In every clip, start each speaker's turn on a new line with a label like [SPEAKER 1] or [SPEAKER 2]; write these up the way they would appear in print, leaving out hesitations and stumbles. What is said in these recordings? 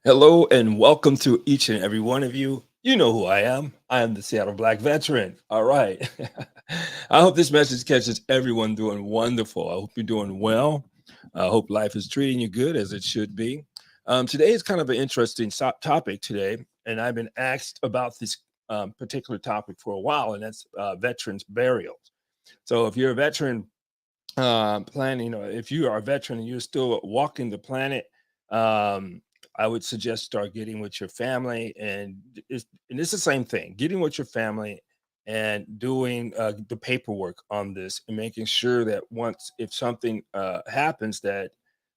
[SPEAKER 1] Hello and welcome to each and every one of you. You know who I am. I am the Seattle Black Veteran. All right. I hope this message catches everyone doing wonderful. I hope you're doing well. I hope life is treating you good as it should be. Today is kind of an interesting topic today, and I've been asked about this particular topic for a while, and that's veterans burials. So if you're a veteran, planning, or if you are a veteran and you're still walking the planet, um, I would suggest start getting with your family, and it's the same thing. Getting with your family and doing the paperwork on this, and making sure that once if something happens, that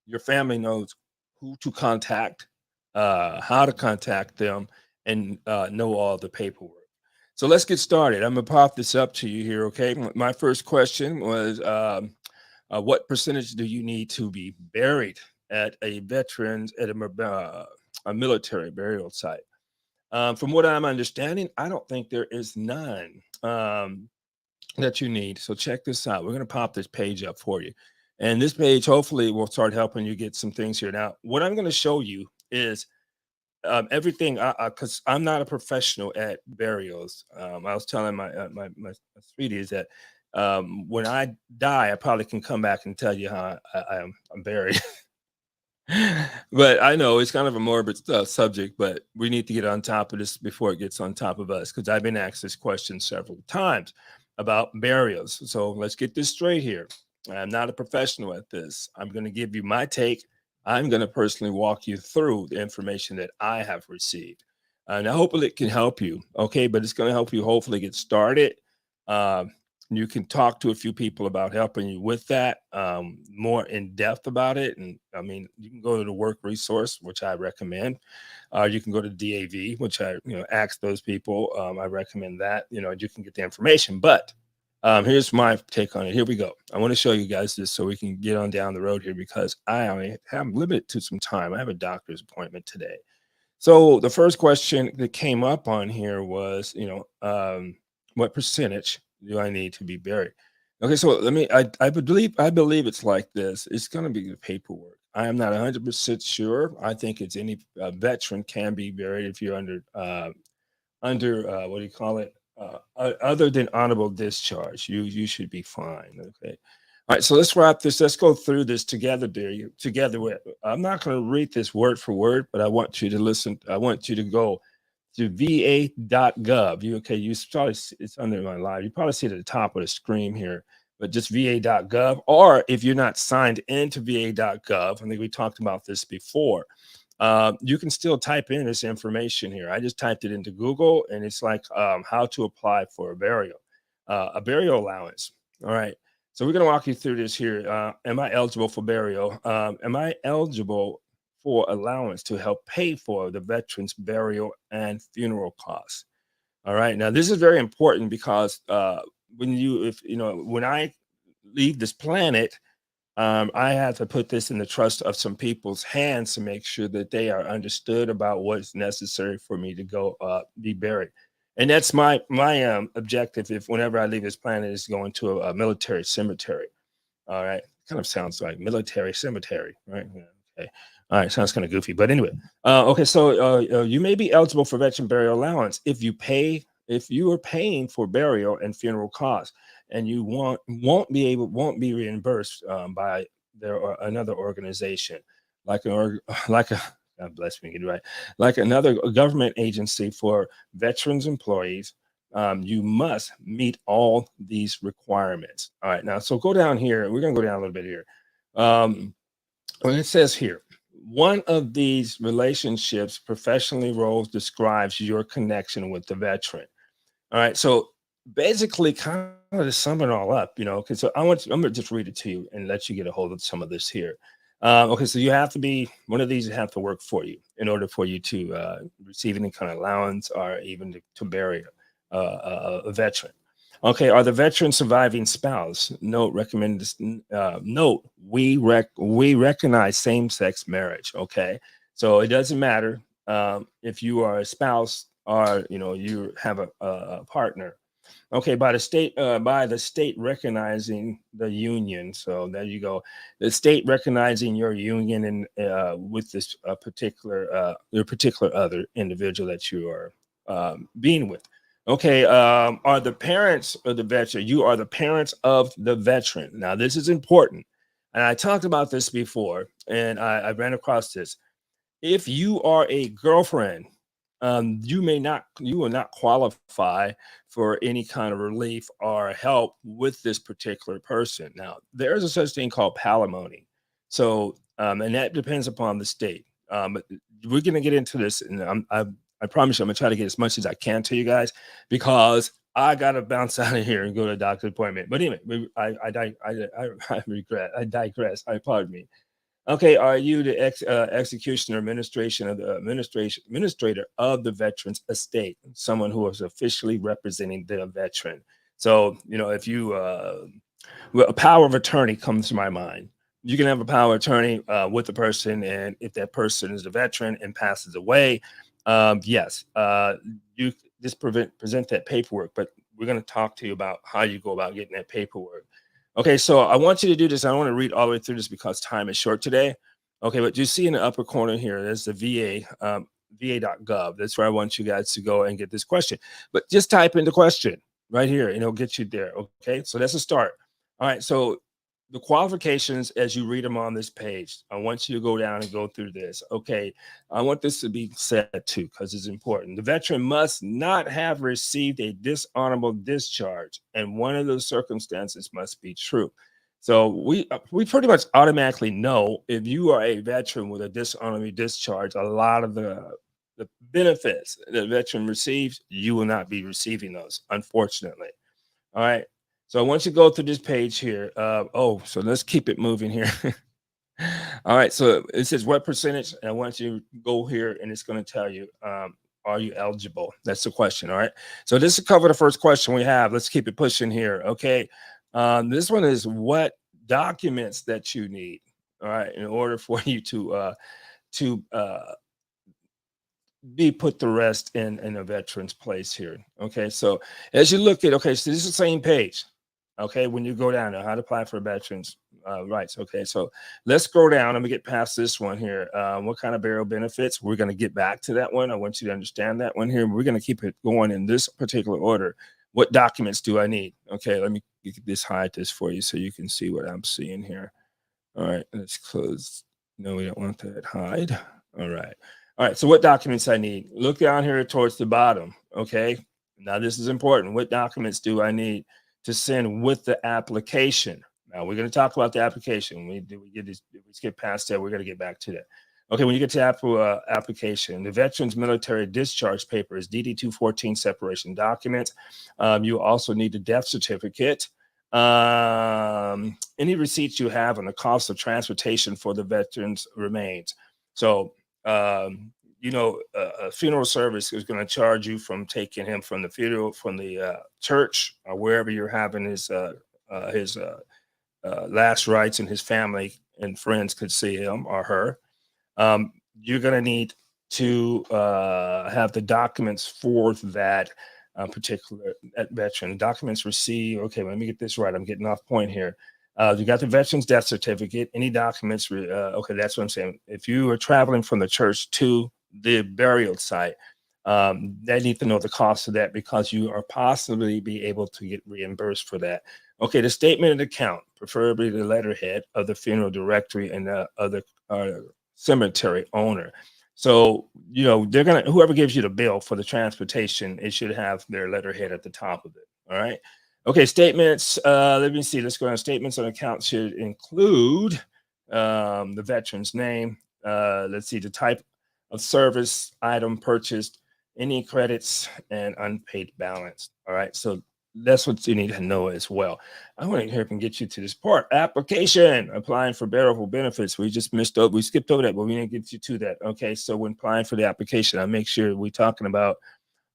[SPEAKER 1] your family knows who to contact, how to contact them, and know all the paperwork. So let's get started. I'm gonna pop this up to you here. Okay, my first question was. What percentage do you need to be buried at a veterans at a military burial site? From what I'm understanding, I don't think there is none that you need. So check this out. We're going to pop this page up for you, and this page hopefully will start helping you get some things here. Now, what I'm going to show you is everything because I'm not a professional at burials. I was telling my sweeties that when I die, I probably can come back and tell you how I'm buried. But I know it's kind of a morbid subject, but we need to get on top of this before it gets on top of us, because I've been asked this question several times about burials. So let's get this straight here. I'm not a professional at this. I'm going to give you my take. I'm going to personally walk you through the information that I have received. And I hope it can help you. Okay. But it's going to help you hopefully get started. Um, you can talk to a few people about helping you with that, more in depth about it. And I mean, you can go to the work resource, which I recommend. You can go to DAV, which I ask those people. I recommend that. You can get the information. But here's my take on it. Here we go. I want to show you guys this so we can get on down the road here, because I only have limited to some time. I have a doctor's appointment today. So the first question that came up on here was, what percentage do I need to be buried? Okay, so let me. I believe it's like this. It's going to be the paperwork. I am not 100% sure. I think it's any veteran can be buried if you're under what do you call it? Other than honorable discharge, you should be fine. Okay. All right, so let's wrap this. Let's go through this together, dear. Together with. I'm not going to read this word for word, but I want you to listen. I want you to go to va.gov. You probably it's under my live. You probably see it at the top of the screen here, but just va.gov. Or if you're not signed into va.gov, I think we talked about this before. You can still type in this information here. I just typed it into Google, and it's like how to apply for a burial allowance. All right. So we're going to walk you through this here. Am I eligible for burial? Am I eligible for allowance to help pay for the veterans' burial and funeral costs? All right. Now, this is very important because when I leave this planet, I have to put this in the trust of some people's hands to make sure that they are understood about what's necessary for me to go be buried. And that's my objective. If whenever I leave this planet, is going to a military cemetery. All right, kind of sounds like military cemetery, right? Yeah, okay. All right, sounds kind of goofy, but anyway. Okay, so you may be eligible for veteran burial allowance if you are paying for burial and funeral costs, and you won't be reimbursed by their or another organization, like like a God bless me, get it right, like another government agency for veterans employees. You must meet all these requirements. All right, now, so go down here. We're going to go down a little bit here. Um, when it says here, one of these relationships, professionally roles, describes your connection with the veteran. All right, so basically, kind of to sum it all up, because I'm gonna just read it to you and let you get a hold of some of this here. Okay, so you have to be one of these have to work for you in order for you to receive any kind of allowance or even to bury a veteran. Okay, are the veteran surviving spouse? Note recommend this. Note we recognize same sex marriage. Okay, so it doesn't matter if you are a spouse or you have a partner. Okay, by the state recognizing the union. So there you go. The state recognizing your union and with this particular your particular other individual that you are being with. Okay, are the parents of the veteran? You are the parents of the veteran. Now, this is important, and I talked about this before, and I ran across this. If you are a girlfriend, you will not qualify for any kind of relief or help with this particular person. Now, there is a such thing called palimony. So, and that depends upon the state. But we're going to get into this, and I promise you, I'm going to try to get as much as I can to you guys because I got to bounce out of here and go to a doctor's appointment. But anyway, I regret, I digress. I pardon me. Okay, are you the executioner administration of the administrator of the veteran's estate, someone who is officially representing the veteran? So, you know, if you well, a power of attorney comes to my mind. You can have a power of attorney with the person, and if that person is a veteran and passes away, yes, you just present that paperwork. But we're going to talk to you about how you go about getting that paperwork. Okay, so I want you to do this. I don't want to read all the way through this because time is short today. Okay, but you see in the upper corner here, there's the VA.gov. That's where I want you guys to go and get this question. But just type in the question right here and it'll get you there. Okay, so that's a start. All right, so the qualifications as you read them on this page, I want you to go down and go through this. Okay, I want this to be said too because it's important. The veteran must not have received a dishonorable discharge, and one of those circumstances must be true. So we pretty much automatically know if you are a veteran with a dishonorable discharge, a lot of the benefits the veteran receives, you will not be receiving those, unfortunately. All right. So I want you to go through this page here. So let's keep it moving here. All right. So it says what percentage? And I want you to go here and it's going to tell you, are you eligible? That's the question. All right. So this will cover the first question we have. Let's keep it pushing here. Okay. This one is what documents that you need. All right. In order for you to be put to rest in a veteran's place here. Okay, so as you look at, okay, so this is the same page. Okay, when you go down to how to apply for veterans rights. Okay, so let's go down. Let me get past this one here. What kind of burial benefits? We're going to get back to that one. I want you to understand that one here. We're going to keep it going in this particular order. What documents do I need? Okay, let me hide this for you so you can see what I'm seeing here. All right, let's close. No, we don't want that hide. All right. All right, so what documents I need? Look down here towards the bottom, okay? Now this is important. What documents do I need to send with the application? Now we're going to talk about the application. We skip past that. We're going to get back to that. Okay, when you get to application, the veteran's military discharge paper is DD 214 separation document. You also need the death certificate. Any receipts you have on the cost of transportation for the veteran's remains. So a funeral service is going to charge you from taking him from the funeral, from the church or wherever you're having his last rites, and his family and friends could see him or her. You're going to need to have the documents for that particular veteran. Documents received. Okay, let me get this right. I'm getting off point here. You got the veteran's death certificate, any documents. Okay, that's what I'm saying. If you are traveling from the church to the burial site, they need to know the cost of that because you are possibly be able to get reimbursed for that. Okay, the statement of account, preferably the letterhead of the funeral directory and the other cemetery owner. So, they're whoever gives you the bill for the transportation, it should have their letterhead at the top of it. All right. Okay, statements. Let me see. Let's go on. Statements on account should include the veteran's name. Let's see, the type of service item purchased, any credits, and unpaid balance. All right, so that's what you need to know as well. I want to hear if I can get you to this part. Application, applying for burial benefits. We skipped over that, but we didn't get you to that. Okay, so when applying for the application, I make sure we're talking about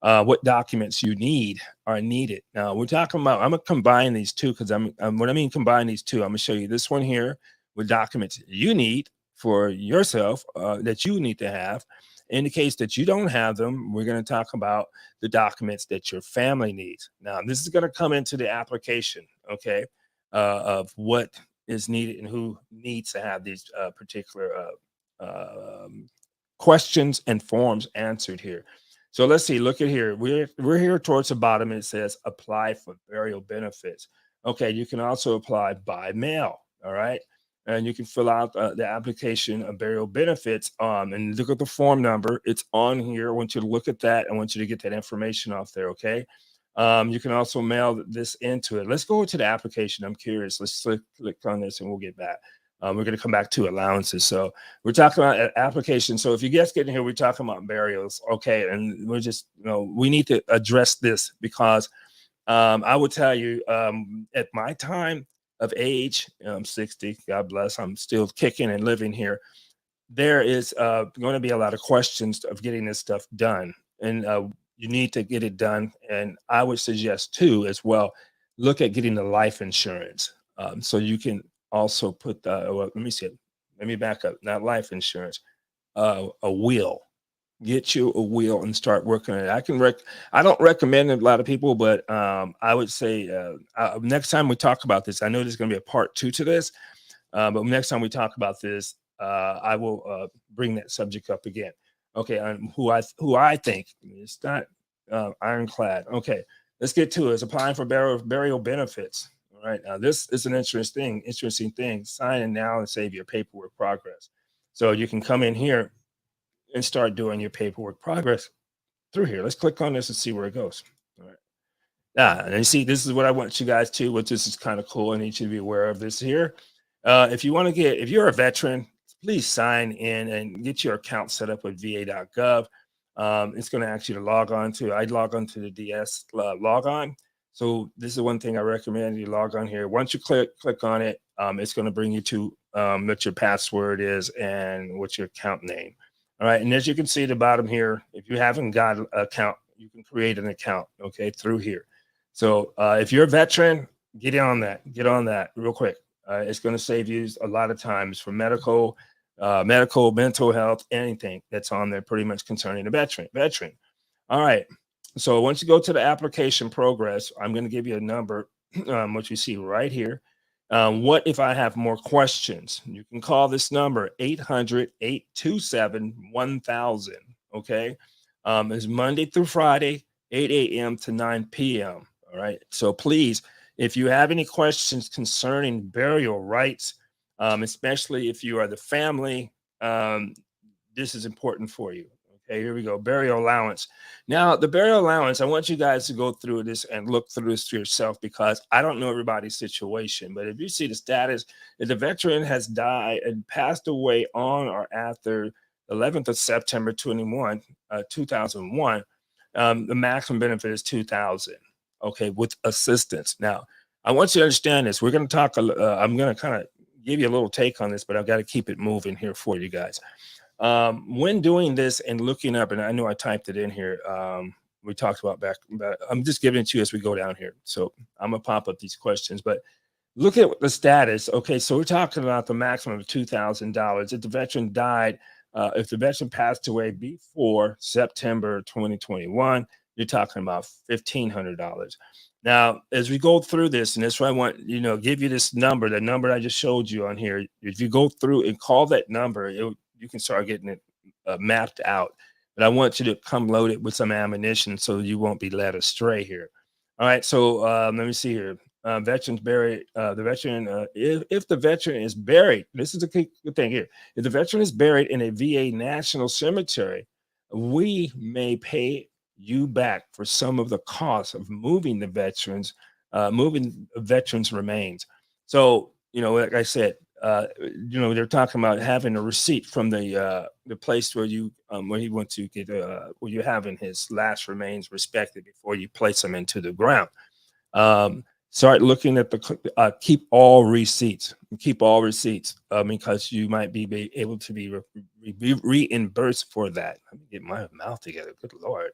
[SPEAKER 1] what documents you need are needed. Now we're talking about, I'm gonna combine these two because what I mean combine these two, I'm gonna show you this one here with documents you need for yourself that you need to have. In the case that you don't have them, we're going to talk about the documents that your family needs. Now, this is going to come into the application, okay, of what is needed and who needs to have these particular questions and forms answered here. So let's see. Look at here. We're here towards the bottom. And it says apply for burial benefits. Okay, you can also apply by mail. All right, and you can fill out the application of burial benefits. And look at the form number. It's on here. I want you to look at that. I want you to get that information off there. Okay. You can also mail this into it. Let's go to the application. I'm curious. Let's click on this and we'll get back. We're going to come back to allowances. So we're talking about application. So if you guys get in here, we're talking about burials. Okay. And we're just, we need to address this because I will tell you at my time of age, I'm 60, God bless, I'm still kicking and living here. There is going to be a lot of questions of getting this stuff done. And you need to get it done. And I would suggest too, as well, look at getting the life insurance. So you can also put the, well, let me see it. Let me back up. Not life insurance, a will. Get you a will and start working on it. I don't recommend it a lot of people, but I would say next time we talk about this, I know there's going to be a part 2 to this, but next time we talk about this, I will bring that subject up again. Okay, who I think it's not ironclad. Okay, let's get to it. It's applying for burial benefits. All right, now this is an interesting thing. Sign in now and save your paperwork progress. So you can come in here and start doing your paperwork progress through here. Let's click on this and see where it goes. All right. And you see, this is what I want you guys to, which is kind of cool. I need you to be aware of this here. If you're a veteran, please sign in and get your account set up with va.gov. It's going to ask you to log on to, I log on to the DS log on. So this is one thing I recommend you log on here. Once you click on it, it's going to bring you to what your password is and what's your account name. All right. And as you can see at the bottom here, if you haven't got an account, you can create an account, okay, through here. So if you're a veteran, get on that real quick. It's going to save you a lot of times for medical, mental health, anything that's on there pretty much concerning the veteran. All right. So once you go to the application progress, I'm going to give you a number, what you see right here. What if I have more questions? You can call this number 800-827-1000. Okay. It's Monday through Friday, 8 a.m. to 9 p.m. All right. So please, if you have any questions concerning burial rights, especially if you are the family, this is important for you. Okay, here we go. Burial allowance. Now, the burial allowance, I want you guys to go through this and look through this to yourself because I don't know everybody's situation. But if you see the status, if the veteran has died and passed away on or after 11th of September 2001, the maximum benefit is $2,000. Okay, with assistance. Now, I want you to understand this. We're going to talk. I'm going to kind of give you a little take on this, but I've got to keep it moving here for you guys. When doing this and looking up, and I know I typed it in here, we talked about back, but I'm just giving it to you as we go down here. So I'm gonna pop up these questions, but look at the status. Okay, so we're talking about the maximum of $2,000. If the veteran died, if the veteran passed away before September 2021, you're talking about $1,500. Now, as we go through this, and that's why I want, give you this number, the number I just showed you on here. If you go through and call that number, you can start getting it mapped out. But I want you to come loaded with some ammunition so you won't be led astray here. All right. So let me see here. Veterans buried. The veteran, if the veteran is buried, this is a good thing here. If the veteran is buried in a VA national cemetery, we may pay you back for some of the costs of moving the veterans remains. So, like I said, they're talking about having a receipt from the place where he went to get where you having his last remains respected before you place them into the ground. Start looking at keep all receipts because you might be able to be reimbursed for that. Let me get my mouth together. Good Lord.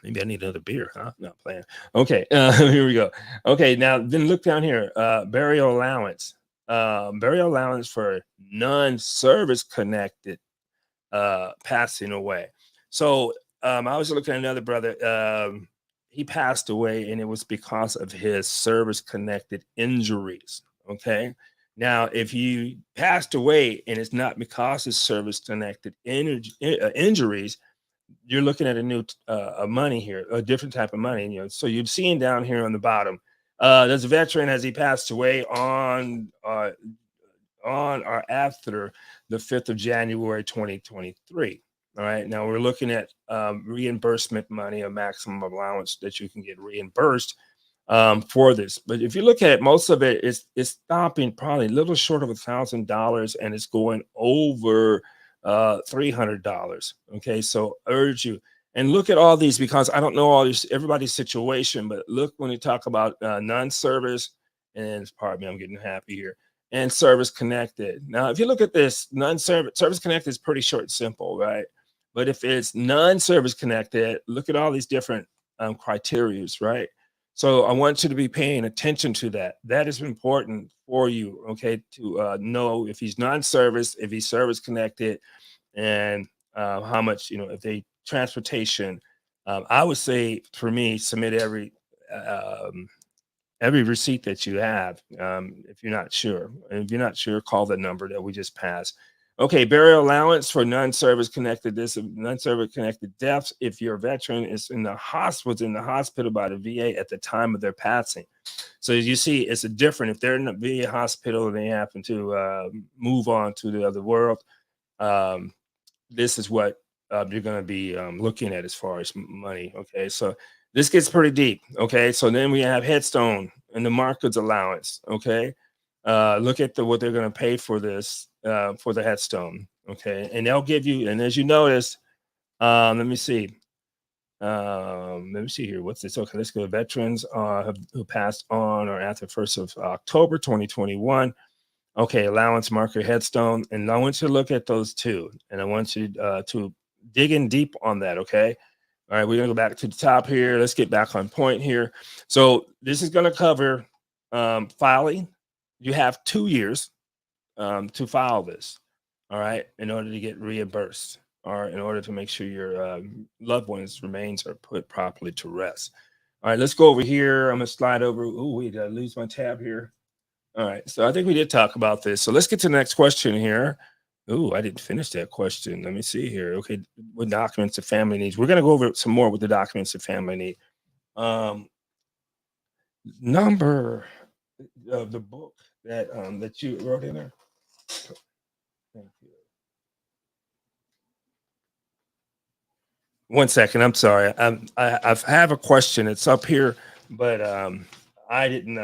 [SPEAKER 1] Maybe I need another beer, huh? Not playing. Okay, here we go. Okay, now then look down here. Burial allowance. Burial allowance for non-service connected passing away. So I was looking at another brother. He passed away, and it was because of his service-connected injuries. Okay. Now, if you passed away and it's not because of service-connected injuries, you're looking at a new a money here, a different type of money. You know, so you're seeing down here on the bottom. There's a veteran as he passed away on or after the 5th of January 2023. All right. Now we're looking at reimbursement money, a maximum allowance that you can get reimbursed for this. But if you look at it, most of it is stopping probably a little short of $1,000, and it's going over $300. Okay. So urge you and look at all these, because I don't know all this everybody's situation, but look when you talk about non-service, and pardon me, I'm getting happy here, and service connected. Now, if you look at this, service connected is pretty short and simple, right? But if it's non-service connected, look at all these different criterias, right? So I want you to be paying attention to that. That is important for you, okay, to know if he's non-service, if he's service connected, and how much, if they transportation. I would say for me, submit every receipt that you have. If you're not sure, call the number that we just passed. Okay, burial allowance for non-service connected non-service connected deaths. If your veteran is was in the hospital by the VA at the time of their passing. So as you see, it's a different. If they're in the VA hospital and they happen to move on to the other world, um, this is what you're going to be looking at as far as money. Okay, so this gets pretty deep. Okay, so then we have headstone and the markets allowance. Okay, look at what they're going to pay for this for the headstone. Okay, and they'll give you. And as you notice, let me see. Let me see here. What's this? Okay, let's go. Veterans who passed on or after 1st of October 2021. Okay, allowance marker headstone. And I want you to look at those two. And I want you to dig in deep on that. Okay. All right, we're gonna go back to the top here. Let's get back on point here. So this is gonna cover filing. You have 2 years to file this. All right, in order to get reimbursed, or in order to make sure your loved one's remains are put properly to rest. All right, let's go over here. I'm gonna slide over. Oh, wait, did I lose my tab here? All right, so I think we did talk about this. So let's get to the next question here. Oh, I didn't finish that question. Let me see here. Okay, what documents the family needs? We're gonna go over some more with the documents the family need. Um, Number of the book that you wrote in there. Thank you. One second. I'm sorry. I have a question. It's up here, but I didn't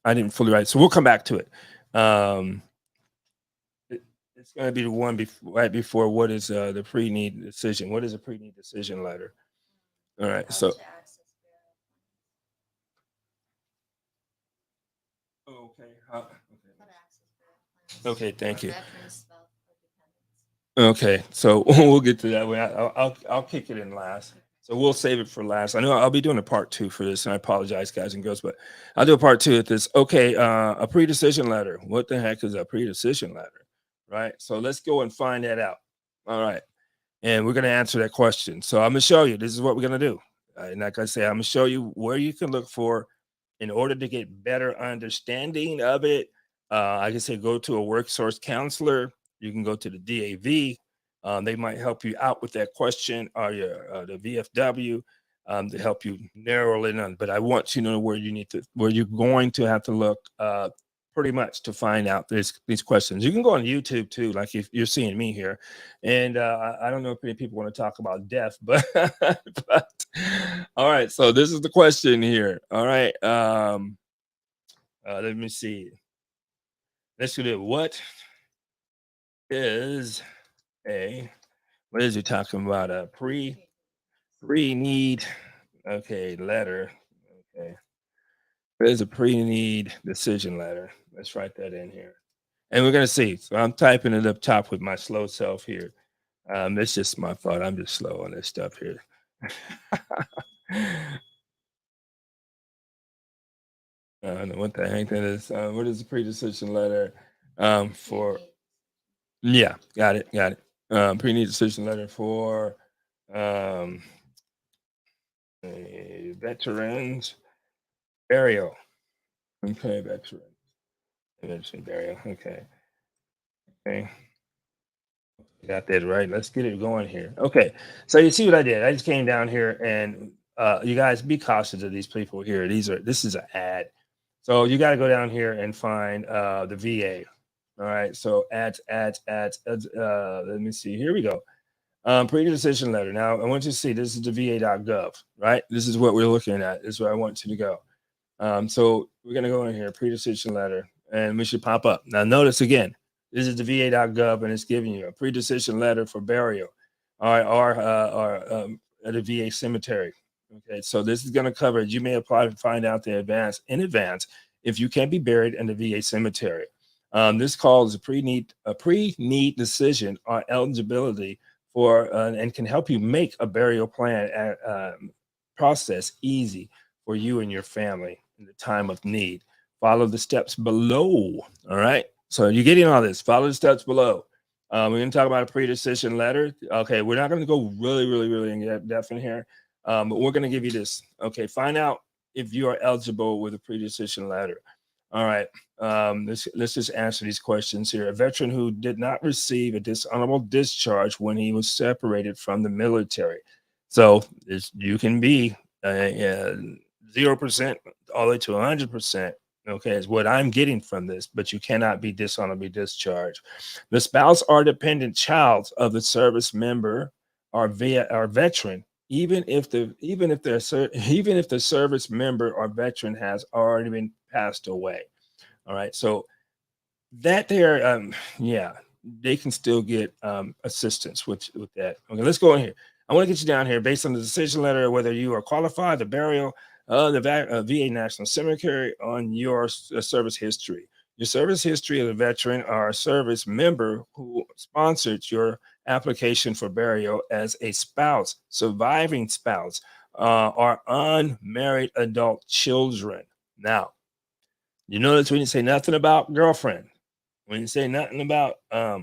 [SPEAKER 1] I didn't fully write it. So we'll come back to it. Um, it's going to be the one right before what is the pre-need decision. What is a pre-need decision letter? All right. So okay. Okay. Thank you. Okay, so we'll get to that. I'll kick it in last. So we'll save it for last. I know I'll be doing a part two for this, and I apologize, guys and girls, but I'll do a part two at this. Okay, a pre-decision letter. What the heck is a pre-decision letter? Right. So let's go and find that out. All right, and we're gonna answer that question. So I'm gonna show you. This is what we're gonna do. And like I say, I'm gonna show you where you can look for in order to get better understanding of it. I can say go to a work source counselor. You can go to the DAV. They might help you out with that question, or the VFW, to help you narrow it in. But I want you to know where you're going to have to look pretty much to find out these questions. You can go on YouTube too, like if you're seeing me here. And I don't know if many people want to talk about death, but, but all right. So this is the question here. All right. Let me see. Let's do it. Is a what is he talking about? A pre-need, okay, letter. Okay. There's a pre-need decision letter. Let's write that in here. And we're gonna see. So I'm typing it up top with my slow self here. It's just my fault. I'm just slow on this stuff here. I don't know what the heck that is. What is the pre-decision letter? For Yeah, got it, got it. Pre-need decision letter for um, a veterans burial. Okay, veteran burial. Okay, okay. Got that right. Let's get it going here. Okay, so you see what I did? I just came down here, and you guys be cautious of these people here. This is an ad, so you got to go down here and find the VA. All right, so ads. Let me see. Here we go. Pre-decision letter. Now I want you to see this is the VA.gov. Right, this is what we're looking at. This is where I want you to go. So we're gonna go in here, pre-decision letter, and we should pop up. Now notice again, this is the VA.gov, and it's giving you a pre-decision letter for burial, or at a VA cemetery. Okay, so this is gonna cover it. You may apply to find out in advance if you can be buried in the VA cemetery. This calls a pre-need decision on eligibility for and can help you make a burial plan process easy for you and your family in the time of need. Follow the steps below. All right. So you're getting all this. Follow the steps below. We're going to talk about a pre-decision letter. Okay. We're not going to go really in depth in here, but we're going to give you this. Okay. Find out if you are eligible with a pre-decision letter. All right. Let's just answer these questions here. A veteran who did not receive a dishonorable discharge when he was separated from the military. So you can be 0% all the way to 100%. Okay, is what I'm getting from this, but you cannot be dishonorably discharged. The spouse or dependent child of the service member or veteran, even if the service member or veteran has already been passed away. All right, so that there, yeah, they can still get assistance with that. Okay, let's go in here. I want to get you down here based on the decision letter, whether you are qualified, the burial, VA National Cemetery, on your service history. Your service history of the veteran or service member who sponsored your application for burial as a spouse, surviving spouse, or unmarried adult children. Now, you notice we didn't say nothing about girlfriend. We didn't say nothing about a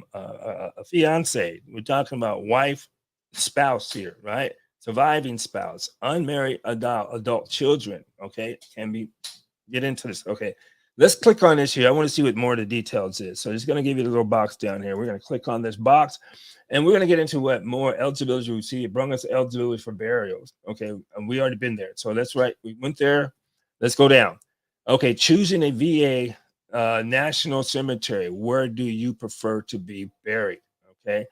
[SPEAKER 1] fiance. We're talking about wife, spouse here, right? Surviving spouse, unmarried adult children. Okay, can be get into this. Okay, let's click on this here. I want to see what more of the details is. So it's going to give you the little box down here. We're going to click on this box, and we're going to get into what more eligibility we see. It brought us eligibility for burials. Okay, and we already been there. So that's right. We went there. Let's go down. Okay, choosing a VA national cemetery. Where do you prefer to be buried? Okay,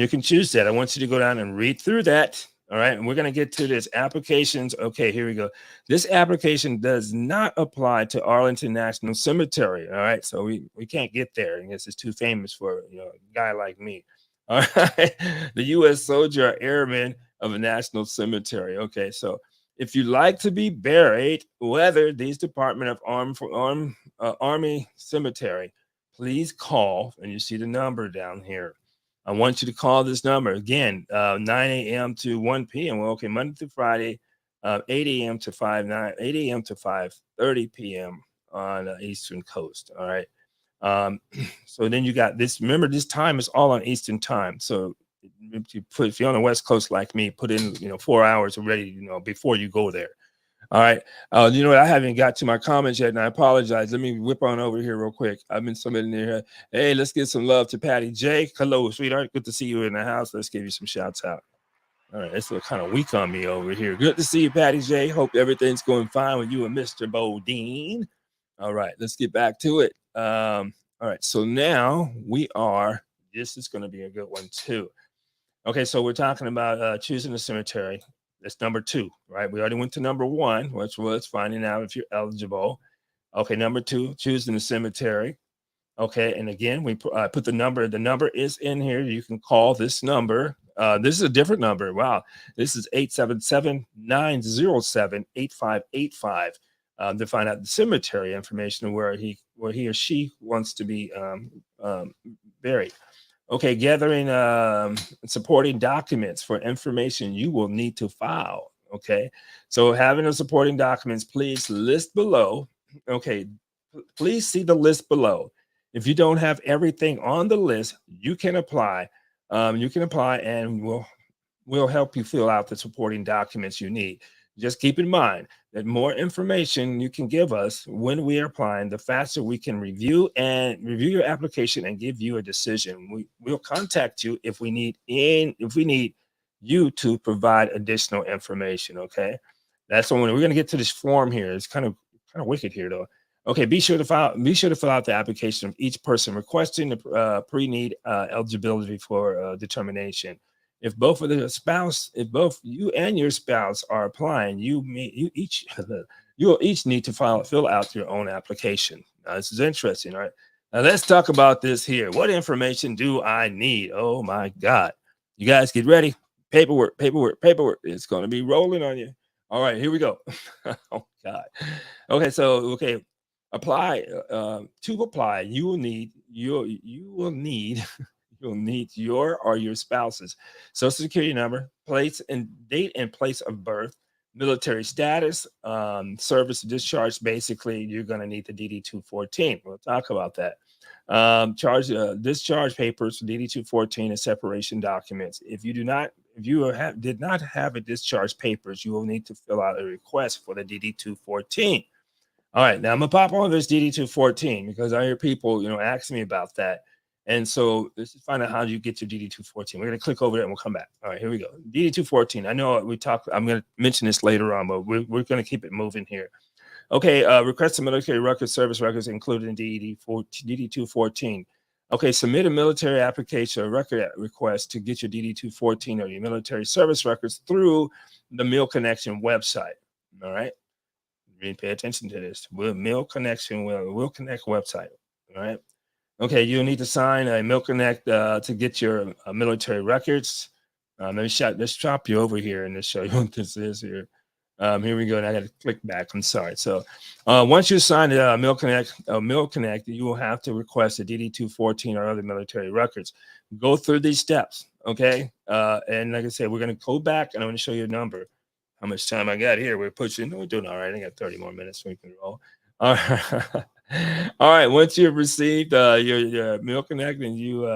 [SPEAKER 1] you can choose that. I want you to go down and read through that. All right, and we're going to get to this applications. Okay, here we go. This application does not apply to Arlington National Cemetery. All right, so we can't get there. I guess it's too famous for a guy like me. All right, the U.S. soldier or airman of a national cemetery. Okay, so if you like to be buried, whether these Department of Army Cemetery, please call, and you see the number down here. I want you to call this number again, 9 a.m. to 1 p.m. Well, okay, Monday through Friday, 8 a.m. to 5:30 p.m. on the Eastern Coast. All right. So then you got this. Remember, this time is all on Eastern time. So if you're on the West Coast like me, put in 4 hours already, before you go there. All right. You know what? I haven't got to my comments yet, and I apologize. Let me whip on over here real quick. I've been submitting here. Hey, let's give some love to Patty J. Hello, sweetheart. Good to see you in the house. Let's give you some shouts out. All right. It's kind of weak on me over here. Good to see you, Patty J. Hope everything's going fine with you and Mr. Bodine. All right. Let's get back to it. All right. So now this is going to be a good one too. Okay. So we're talking about choosing a cemetery. That's number 2, right? We already went to number 1, which was finding out if you're eligible. Okay, number 2, choosing the cemetery. Okay, and again, we put the number. The number is in here. You can call this number. This is a different number. Wow, this is 877-907-8585 to find out the cemetery information where he or she wants to be buried. Okay, gathering supporting documents for information you will need to file. Okay, so having the supporting documents, please list below. Okay, please see the list below. If you don't have everything on the list, you can apply You can apply, and we'll help you fill out the supporting documents you need. Just keep in mind that more information you can give us when we are applying, the faster we can review your application and give you a decision. We'll contact you if we need you to provide additional information. Okay, that's when we're going to get to this form here. It's kind of wicked here though. Okay, be sure to fill out the application of each person requesting the pre-need eligibility for determination. If both you and your spouse are applying, you each you'll each need to fill out your own application. Now, this is interesting, all right? Now let's talk about this here. What information do I need? Oh my God. You guys get ready. Paperwork, paperwork, paperwork. It's going to be rolling on you. All right, here we go. Oh God. Okay, apply to apply, you will need you'll need your or your spouse's social security number, place and date and place of birth, military status, service discharge. Basically, you're going to need the DD 214. We'll talk about that. Charge discharge papers, DD 214, and separation documents. If you did not have a discharge papers, you will need to fill out a request for the DD 214. All right, now I'm gonna pop on this DD 214 because I hear people, asking me about that. And so let's just find out how you get your DD 214. We're gonna click over there and we'll come back. All right, here we go. DD 214. I know I'm gonna mention this later on, but we're gonna keep it moving here. Okay, request a military records, service records included in DD 214. Okay, submit a military application or record request to get your DD 214 or your military service records through the Meal Connection website. All right. Pay attention to this. Meal Connection will connect website. All right. Okay, you'll need to sign a Meal Connect to get your military records. Let's chop you over here and just show you what this is here. Here we go. And I got to click back. I'm sorry. So once you sign the Meal Connect, you will have to request a DD 214 or other military records. Go through these steps. Okay. And like I said, we're going to go back and I'm going to show you a number. How much time I got here? We're pushing. We're doing all right. I got 30 more minutes so we can roll. All right. All right. Once you've received your Meal Connect and you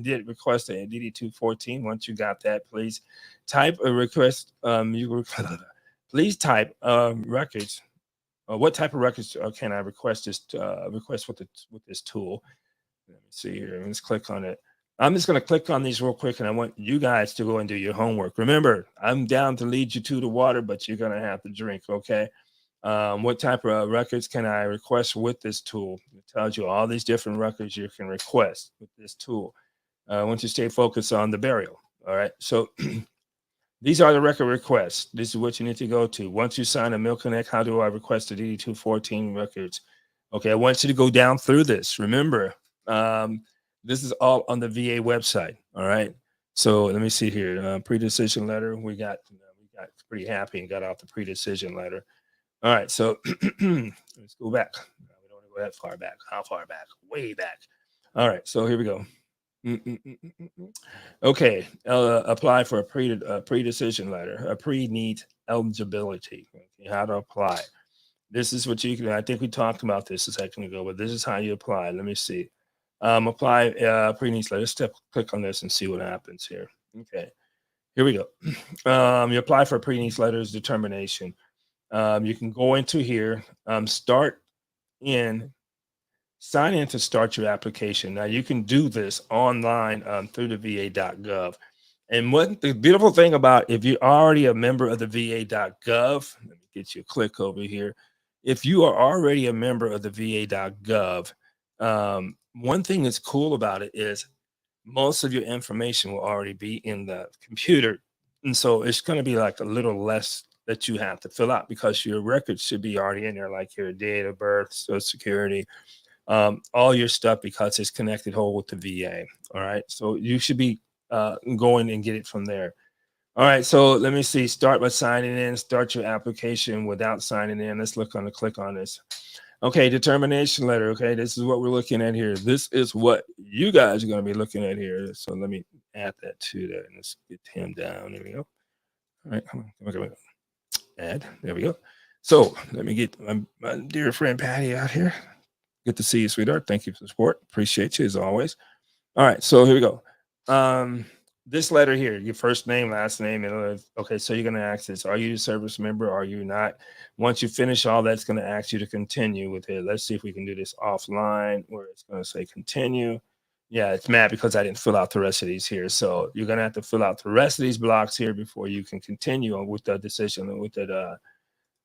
[SPEAKER 1] did request a DD 214, once you got that, please type a request. Please type records. What type of records can I request with this tool? Let me see here. Let's click on it. I'm just going to click on these real quick, and I want you guys to go and do your homework. Remember, I'm down to lead you to the water, but you're going to have to drink, okay? What type of records can I request with this tool? It tells you all these different records you can request with this tool. I want you to stay focused on the burial, all right? So these are the record requests. This is what you need to go to. Once you sign a Meal Connect, how do I request the DD 214 records? Okay, I want you to go down through this. Remember, this is all on the VA website. All right. So let me see here. Pre-decision letter. We got pretty happy and got off the pre-decision letter. All right. So let's go back. We don't want to go that far back. How far back? Way back. All right. So here we go. Okay. Apply for a pre-decision letter, a pre-need eligibility. Okay, how to apply. This is what you can. I think we talked about this a second ago, but this is how you apply. Let me see. Apply pre-needs letter. Let's click on this and see what happens here. Okay, here we go. You apply for pre-needs letters determination. You can go into here, sign in to start your application. Now you can do this online through the VA.gov. And what the beautiful thing about if you're already a member of the VA.gov, let me get you a click over here. If you are already a member of the VA.gov, one thing that's cool about it is most of your information will already be in the computer. And so it's going to be like a little less that you have to fill out because your records should be already in there, like your date of birth, social security, all your stuff, because it's connected whole with the VA. All right. So you should be going and get it from there. All right. So let me see. Start by signing in. Start your application without signing in. Let's click on this. Okay, determination letter. Okay, this is what we're looking at here. This is what you guys are going to be looking at here. So let me add that to that. Let's get him down. There we go. All right, come on. Add. There we go. So let me get my dear friend Patty out here. Good to see you, sweetheart. Thank you for the support. Appreciate you as always. All right, so here we go. Um, this letter here, your first name, last name, and okay. So you're gonna ask this: Are you a service member? Are you not? Once you finish all that's gonna ask you to continue with it. Let's see if we can do this offline, where it's gonna say continue. Yeah, it's mad because I didn't fill out the rest of these here. So you're gonna have to fill out the rest of these blocks here before you can continue on with the decision and with that.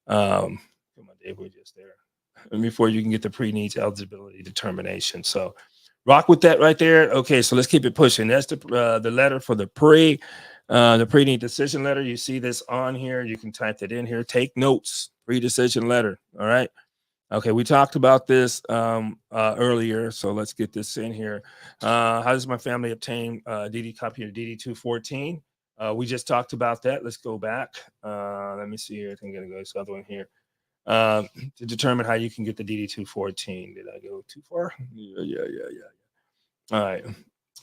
[SPEAKER 1] Come on, Dave, we're just there. And before you can get the pre-needs eligibility determination. So rock with that right there. Okay, so let's keep it pushing. That's the letter for the pre-need decision letter. You see this on here. You can type that in here. Take notes. Pre-decision letter. All right. Okay, we talked about this earlier, so let's get this in here. How does my family obtain DD copy of DD 214? We just talked about that. Let's go back. Let me see here. I think I'm gonna go this other one here. To determine how you can get the DD 214. Did I go too far? Yeah. All right.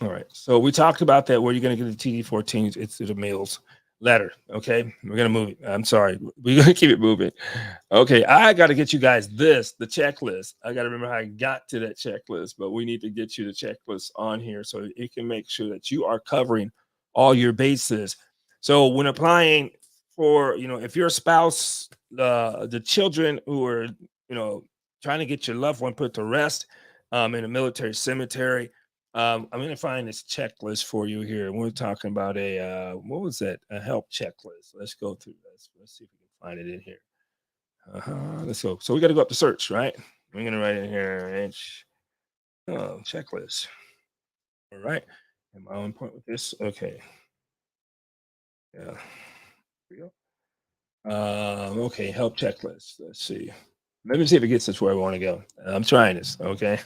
[SPEAKER 1] All right. So we talked about that. Where you're going to get the TD 14? It's the mail's letter. Okay. We're going to move it. I'm sorry. We're going to keep it moving. Okay. I got to get you guys the checklist. I got to remember how I got to that checklist, but we need to get you the checklist on here so it can make sure that you are covering all your bases. So when applying for, if your spouse, the children who are, trying to get your loved one put to rest in a military cemetery, I'm going to find this checklist for you here. We're talking about what was that? A help checklist. Let's go through this. Let's see if we can find it in here. Let's go. So we got to go up to search, right? We're going to write in here, checklist. All right. Am I on point with this? Okay. Yeah. Here we go. Okay. Help checklist. Let's see. Let me see if it gets us where I want to go. I'm trying this, okay?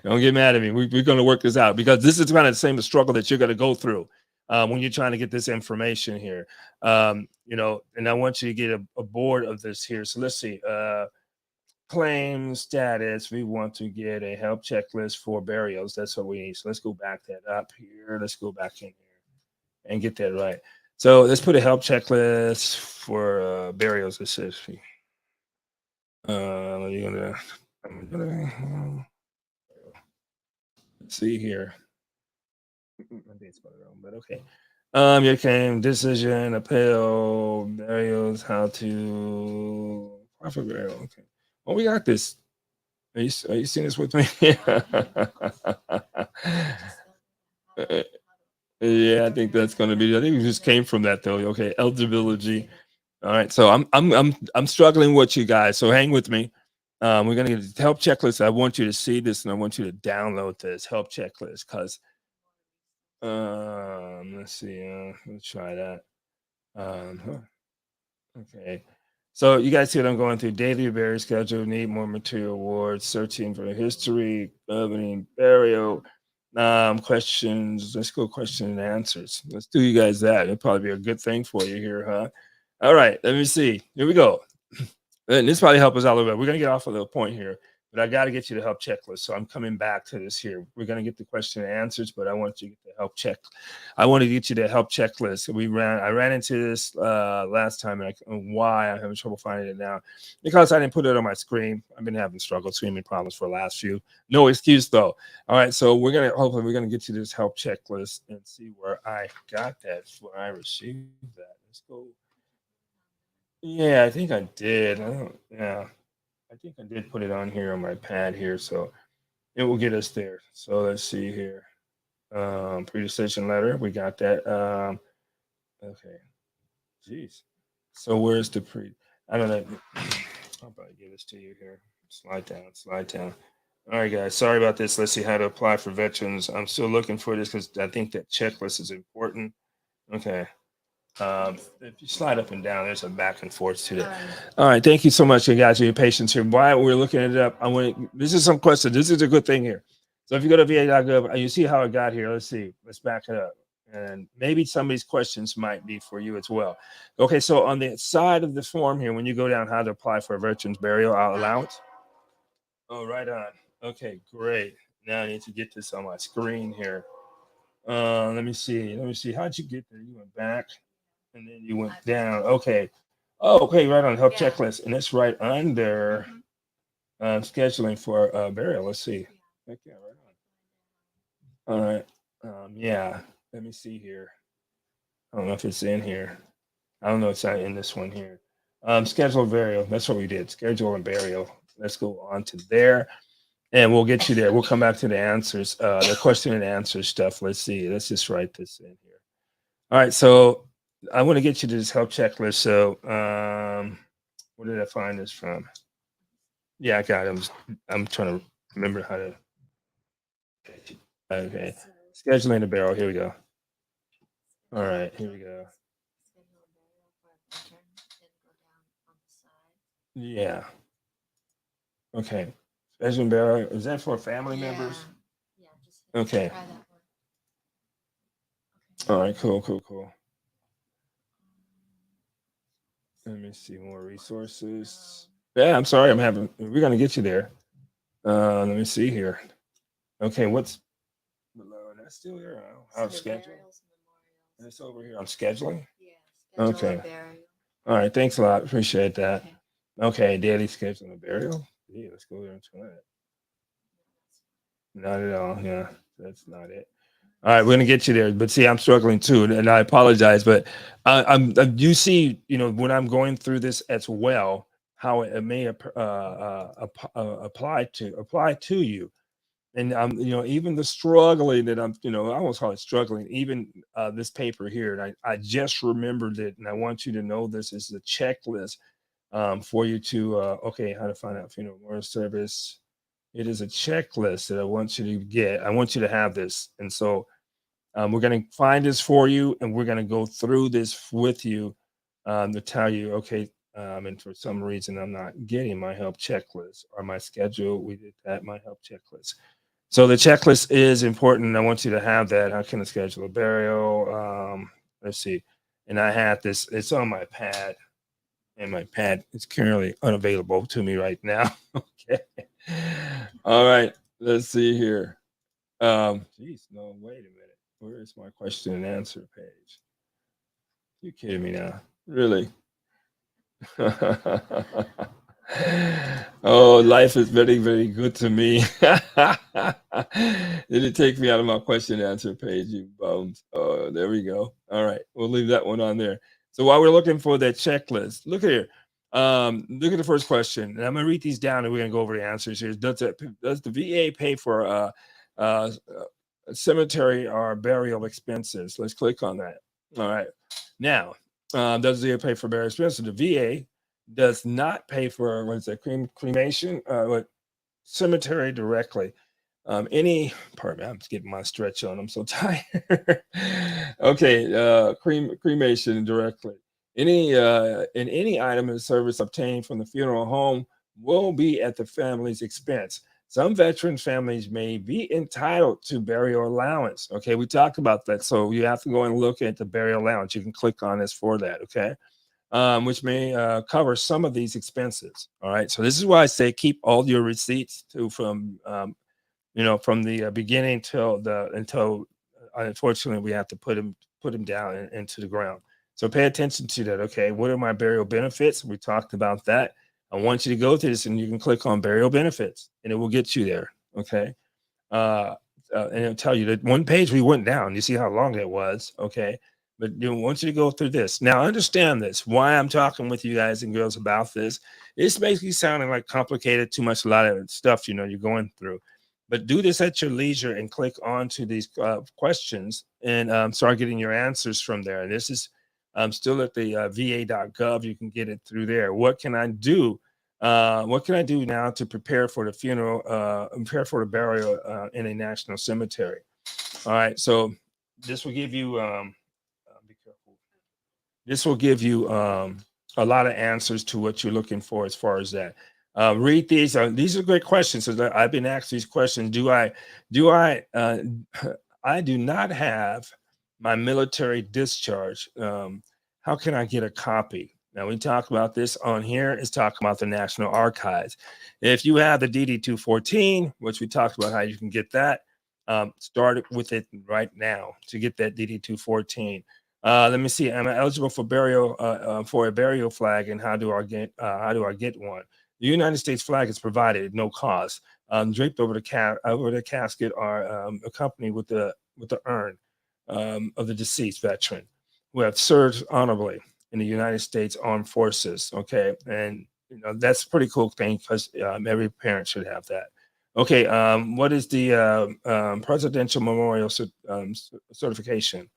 [SPEAKER 1] Don't get mad at me. We're going to work this out because this is kind of the same struggle that you're going to go through when you're trying to get this information here. And I want you to get a board of this here. So let's see. Claim status. We want to get a help checklist for burials. That's what we need. So let's go back that up here. Let's go back in here and get that right. So let's put a help checklist for burials. It says. I'm gonna see here. But okay. Your claim decision, appeal, burials, how to profit burial. Okay. Well, we got this. Are you seeing this with me? Yeah, I think that's going to be. I think we just came from that though. Okay, eligibility. All right, so I'm struggling with you guys. So hang with me. We're gonna get a help checklist. I want you to see this, and I want you to download this help checklist because let's see. Let's try that. Okay. So you guys see what I'm going through: daily burial schedule, need more material awards, searching for history, governing burial. Questions. Let's go question and answers. Let's do you guys that. It'll probably be a good thing for you here, huh? All right, let me see. Here we go. And this probably help us out a little bit. We're gonna get off a little point here, but I got to get you the help checklist. So I'm coming back to this here. We're gonna get the question and answers, but I want you to get the help check. I want to get you the help checklist. I ran into this last time, and why I'm having trouble finding it now because I didn't put it on my screen. I've been having screaming problems for the last few. No excuse though. All right, so hopefully we're gonna get you this help checklist and see where I got that, where I received that. Let's go. Yeah, I think I did. Yeah, I think I did put it on here on my pad here, so it will get us there. So let's see here. Pre-decision letter, we got that. Okay, jeez. So where's the pre? I don't know. I'll probably give this to you here. Slide down, slide down. All right, guys. Sorry about this. Let's see how to apply for veterans. I'm still looking for this because I think that checklist is important. Okay. If you slide up and down, there's a back and forth to that. All right, thank you so much, you guys, for your patience here. While we're looking it up, this is some questions. This is a good thing here. So if you go to va.gov, you see how it got here. Let's see. Let's back it up. And maybe some of these questions might be for you as well. Okay, so on the side of the form here, when you go down how to apply for a veteran's burial allowance. Oh, right on. Okay, great. Now I need to get this on my screen here. Let me see. Let me see. How'd you get there? You went back and then you went down. Okay. Oh, okay, right on help checklist. And it's right under scheduling for burial. Let's see. Okay, right on. All right. Yeah, let me see here. I don't know if it's in here. I don't know. It's not in this one here. Schedule and burial. That's what we did. Schedule and burial. Let's go on to there, and we'll get you there. We'll come back to the answers, the question and answer stuff. Let's see. Let's just write this in here. All right. So I want to get you to this help checklist. So, where did I find this from? Yeah, I got it. I'm trying to remember how to. Okay. Scheduling the barrel. Here we go. All right. Here we go. Yeah. Okay. Scheduling barrel. Is that for family members? Okay. All right. Cool. Cool. Cool. Let me see more resources. Yeah. I'm sorry. I'm having. We're gonna get you there. Let me see here. Okay. What's below? That's still here. How schedule? It's over here on scheduling. Okay. All right. Thanks a lot. Appreciate that. Okay. Daily schedule and burial. Yeah. Let's go there and try that. Not at all. Yeah. That's not it. All right, we're gonna get you there, but see, I'm struggling too, and I apologize. But you see, when I'm going through this as well, how it may apply to you, and even the struggling that I almost call it struggling. Even this paper here, and I just remembered it, and I want you to know this is the checklist for you to okay, how to find out funeral memorial service. It is a checklist that I want you to get. I want you to have this, and so. We're going to find this for you, and we're going to go through this with you to tell you, okay, and for some reason, I'm not getting my help checklist or my schedule. We did that, my help checklist. So the checklist is important. I want you to have that. How can I schedule a burial? Let's see. And I had this, it's on my pad, and my pad is currently unavailable to me right now. Okay. All right. Let's see here. Geez, no, wait a minute. Where is my question and answer page? You kidding me now? Really? Oh, life is very, very good to me. Did it take me out of my question and answer page, you bums? Oh, there we go. All right, we'll leave that one on there. So while we're looking for that checklist, look at here. Look at the first question, and I'm gonna read these down, and we're gonna go over the answers here. Does the VA pay for uh, cemetery or burial expenses? Let's click on that. All right. Now, does the VA pay for burial expenses? The VA does not pay for what is it, cremation, what cemetery directly. Pardon me, I'm just getting my stretch on. I'm so tired. Okay, cremation directly. Any item of service obtained from the funeral home will be at the family's expense. Some veteran families may be entitled to burial allowance. Okay, we talked about that. So you have to go and look at the burial allowance. You can click on this for that. Okay, which may cover some of these expenses. All right. So this is why I say keep all your receipts from from the beginning until unfortunately we have to put them down into the ground. So pay attention to that. Okay, what are my burial benefits? We talked about that. I want you to go to this, and you can click on burial benefits, and it will get you there. Okay, uh, and it'll tell you that one page we went down. You see how long it was. Okay, but want you to go through this. Now, understand this. Why I'm talking with you guys and girls about this. It's basically sounding like complicated, too much, a lot of stuff. You're going through. But do this at your leisure and click on to these questions and start getting your answers from there. And this is still at the va.gov. You can get it through there. What can I do? What can I do now to prepare for the funeral, prepare for the burial in a national cemetery? All right. So this will give you, be careful. This will give you a lot of answers to what you're looking for as far as that. Read these. These are great questions. So I've been asked these questions. I do not have my military discharge. How can I get a copy? Now we talk about this on here. It's talking about the National Archives. If you have the DD 214, which we talked about how you can get that, start with it right now to get that DD 214. Let me see. Am I eligible for burial for a burial flag, and how do I get one? The United States flag is provided at no cost, draped over the casket, or accompanied with with the urn of the deceased veteran who have served honorably in the United States Armed Forces. Okay, and that's a pretty cool thing because every parent should have that. Okay, what is the Presidential Memorial Certification?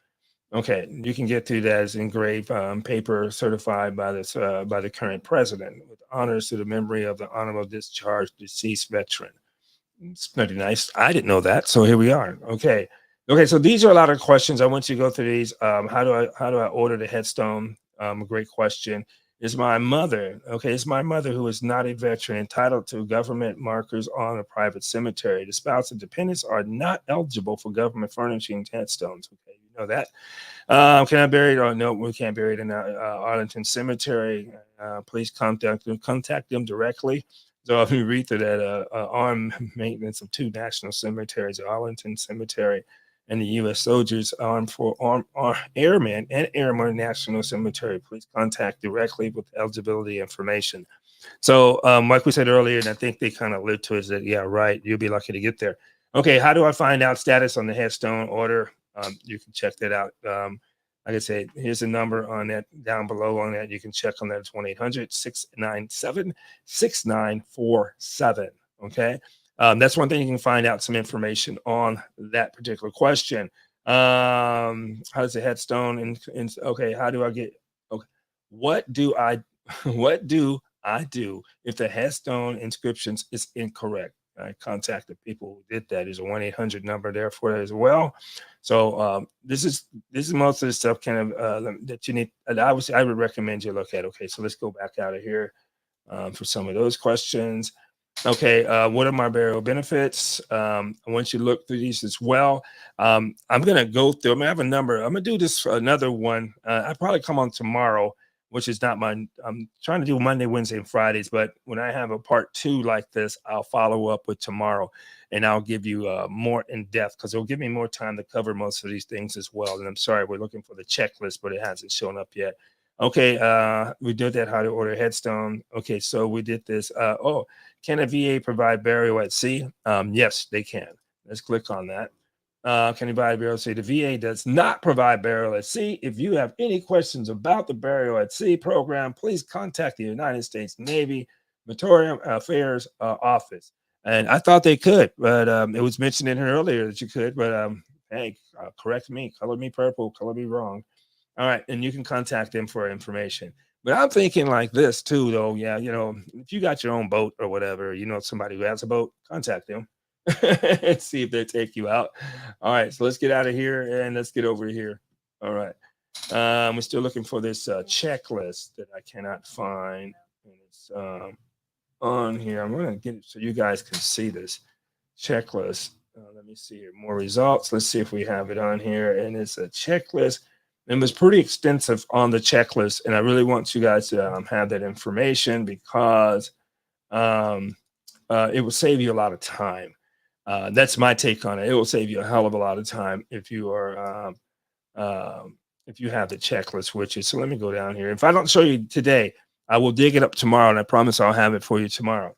[SPEAKER 1] Okay, you can get through that as engraved paper certified by the current president with honors to the memory of the honorable discharged deceased veteran. It's pretty nice. I didn't know that, so here we are. Okay, okay. So these are a lot of questions. I want you to go through these. How do I order the headstone? A great question. Is my mother okay? Is my mother who is not a veteran entitled to government markers on a private cemetery? The spouse and dependents are not eligible for government furnishing headstones. Okay, you know that. Can I bury it? Oh no, we can't bury it in Arlington Cemetery. Please contact them directly. So if you read through that, armed maintenance of two national cemeteries, Arlington Cemetery and the U.S. Soldiers Airmen and Airmen National Cemetery, please contact directly with eligibility information. So, like we said earlier, and I think they kind of allude to is that, yeah, right, you'll be lucky to get there. Okay, how do I find out status on the headstone order? You can check that out. Like I said, here's the number on that down below on that. You can check on that. It's 1-800-697-6947. Okay. That's one thing you can find out some information on that particular question. How does the headstone okay, how do I get okay? What do I what do I do if the headstone inscriptions is incorrect? I contacted people who did that. There's a 1-800 number there for that as well. So this is most of the stuff kind of that you need. And obviously, I would recommend you look at. Okay, so let's go back out of here for some of those questions. Okay, what are my burial benefits? I want you to look through these as well. I'm gonna go through. I'm gonna have a number. I'm gonna do this for another one. I probably come on tomorrow, which is not my. I'm trying to do Monday, Wednesday, and Fridays. But when I have a part two like this, I'll follow up with tomorrow, and I'll give you more in depth because it'll give me more time to cover most of these things as well. And I'm sorry, we're looking for the checklist, but it hasn't shown up yet. Okay, we did that. How to order headstone. Okay, so we did this. Oh, can a VA provide burial at sea? Yes, they can. Let's click on that. Can you buy burial at sea? The VA does not provide burial at sea. If you have any questions about the burial at sea program, please contact the United States Navy Maritime Affairs Office. And I thought they could, but it was mentioned in here earlier that you could. But hey, correct me, color me purple, color me wrong. All right, and you can contact them for information. But I'm thinking like this too, though. Yeah, if you got your own boat or whatever, somebody who has a boat, contact them and see if they take you out. All right, so let's get out of here and let's get over here. All right, we're still looking for this checklist that I cannot find, and it's on here. I'm gonna get it so you guys can see this checklist. Let me see here. More results. Let's see if we have it on here, and it's a checklist. It was pretty extensive on the checklist, and I really want you guys to have that information because it will save you a lot of time. That's my take on it. It will save you a hell of a lot of time if you have the checklist with you. So let me go down here. If I don't show you today, I will dig it up tomorrow, and I promise I'll have it for you tomorrow.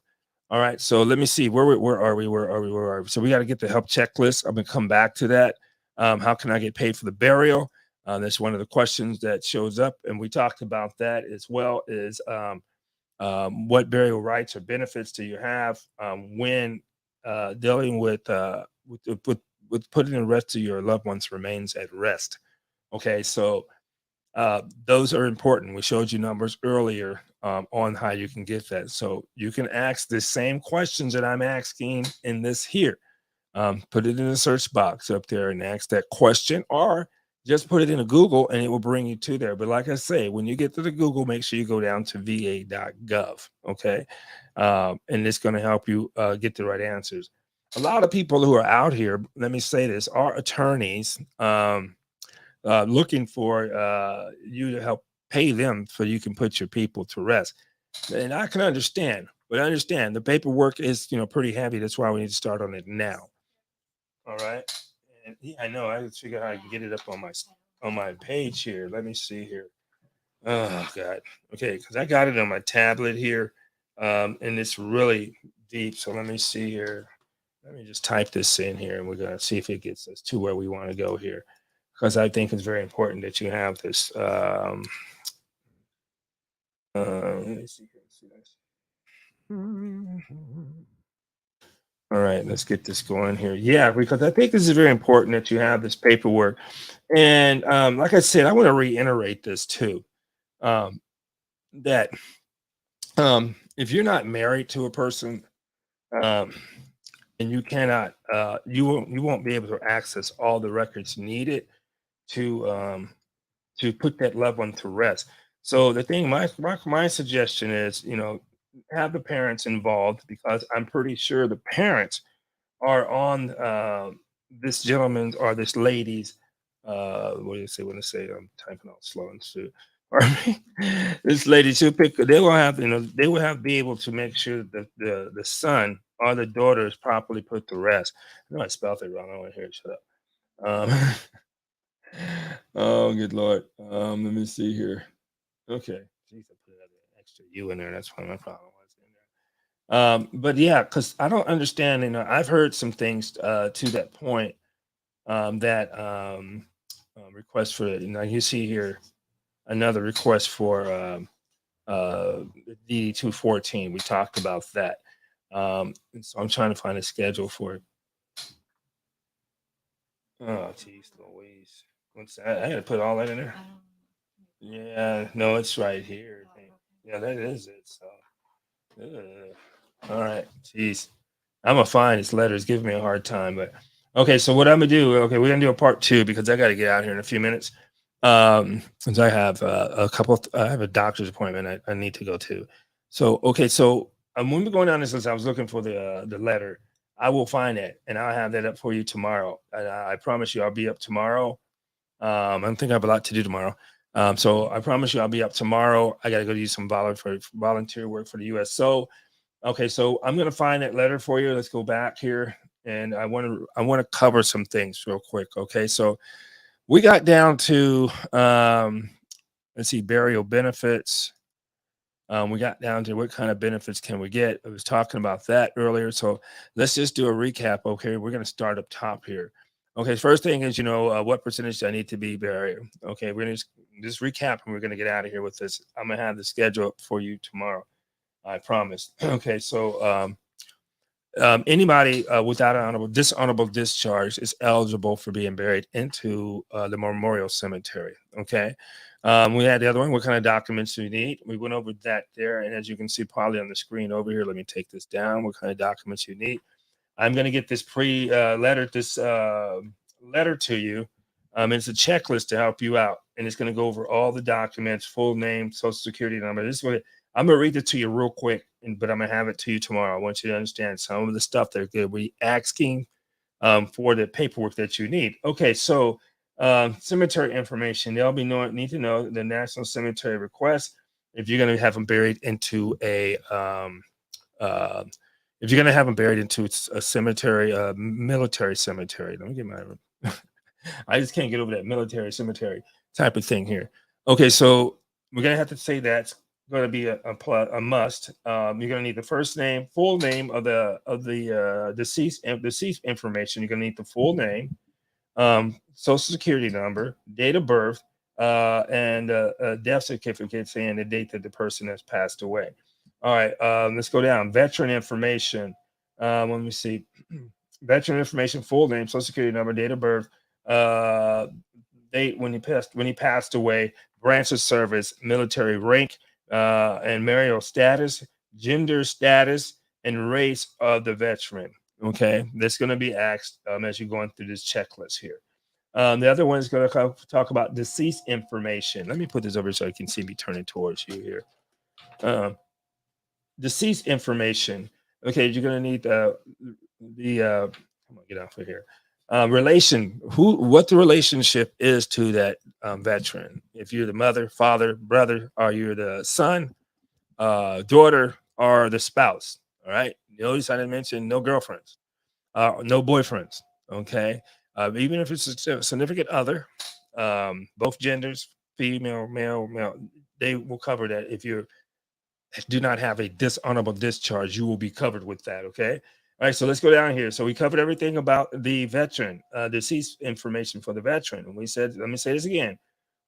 [SPEAKER 1] All right. So let me see where are we? Where are we? Where are we? So we got to get the help checklist. I'm gonna come back to that. How can I get paid for the burial? That's one of the questions that shows up, and we talked about that as well. Is what burial rights or benefits do you have when dealing with putting the rest of your loved one's remains at rest? Okay, so those are important. We showed you numbers earlier on how you can get that. So you can ask the same questions that I'm asking in this here. Put it in the search box up there and ask that question, or just put it in a Google and it will bring you to there. But like I say, when you get to the Google, make sure you go down to va.gov. Okay. And it's going to help you get the right answers. A lot of people who are out here, let me say this, are attorneys looking for you to help pay them so you can put your people to rest. And I can understand, but I understand the paperwork is, pretty heavy. That's why we need to start on it now. All right. And yeah, I know. I just figure out how I can get it up on my page here. Let me see here. Oh God. Okay, because I got it on my tablet here, and it's really deep. So let me see here. Let me just type this in here and we're going to see if it gets us to where we want to go here. Because I think it's very important that you have this. Let me see here. See this. All right, let's get this going here. Yeah, because I think this is very important that you have this paperwork. And like I said, I want to reiterate this too. Um, that if you're not married to a person, um, and you cannot, you won't be able to access all the records needed to put that loved one to rest. So the thing, my suggestion is, have the parents involved because I'm pretty sure the parents are on this gentleman's or this lady's. What do you say when I say I'm typing out slow and so. Pardon me. This lady should pick. They will have, they will have be able to make sure that the son or the daughter is properly put to rest. I know I spelled it wrong. I don't want to hear it. Shut up. Oh, good lord. Let me see here. Okay. Jeez, I put another extra U in there. That's why my problem was in there. But yeah, because I don't understand. I've heard some things to that point that request for it. You see here another request for D 214. We talked about that. And so I'm trying to find a schedule for it. Oh, geez, Louise. What's that? I got to put all that in there. Yeah, no, it's right here. Yeah, that is it. So, all right, jeez, I'm gonna find his letters. Giving me a hard time, but okay. So what I'm gonna do? Okay, we're gonna do a part two because I got to get out here in a few minutes. Since I have I have a doctor's appointment I need to go to. So okay, so when we're going down this list, I was looking for the letter. I will find it and I'll have that up for you tomorrow. And I promise you, I'll be up tomorrow. I don't think I have a lot to do tomorrow. So I promise you, I'll be up tomorrow. I got to go do some volunteer work for the USO. Okay, so I'm gonna find that letter for you. Let's go back here, and I want to cover some things real quick. Okay, so we got down to let's see, burial benefits. We got down to what kind of benefits can we get. I was talking about that earlier, so let's just do a recap. Okay, we're gonna start up top here. Okay, first thing is what percentage I need to be buried. Okay, we're gonna just recap, and we're gonna get out of here with this. I'm gonna have the schedule up for you tomorrow. I promise. Okay, so anybody without an dishonorable discharge is eligible for being buried into the memorial cemetery. Okay. We had the other one. What kind of documents do you need? We went over that there. And as you can see probably on the screen over here, let me take this down. What kind of documents you need? I'm going to get this letter to you. It's a checklist to help you out. And it's going to go over all the documents, full name, social security number. This is what I'm gonna read it to you real quick, but I'm gonna have it to you tomorrow. I want you to understand some of the stuff they're going to be asking for the paperwork that you need. Okay, so cemetery information. They'll need to know the National Cemetery request if you're going to have them buried into a uh, if you're going to have them buried into a cemetery, military cemetery. Let me get my. I just can't get over that military cemetery type of thing here. Okay, so we're gonna have to say that's going to be a must. You're going to need the first name, full name of the deceased information. You're going to need the full name, social security number, date of birth, and a death certificate saying the date that the person has passed away. All right, let's go down. Veteran information. Let me see. Veteran information, full name, social security number, date of birth, uh, date when he passed away, branch of service, military rank, and marital status, gender status, and race of the veteran. Okay, that's going to be asked as you're going through this checklist here. The other one is going to talk about deceased information. Let me put this over so you can see me turning towards you here. Um, Deceased information. Okay, you're going to need come on, get off of here. What the relationship is to that veteran. If you're the mother, father, brother, or you're the son, daughter, or the spouse. All right. Notice I didn't mention no girlfriends, no boyfriends. Okay. Even if it's a significant other, both genders, female, male, male, they will cover that. If you do not have a dishonorable discharge, you will be covered with that. Okay. All right, so let's go down here. So we covered everything about the veteran, deceased information for the veteran. And we said, let me say this again: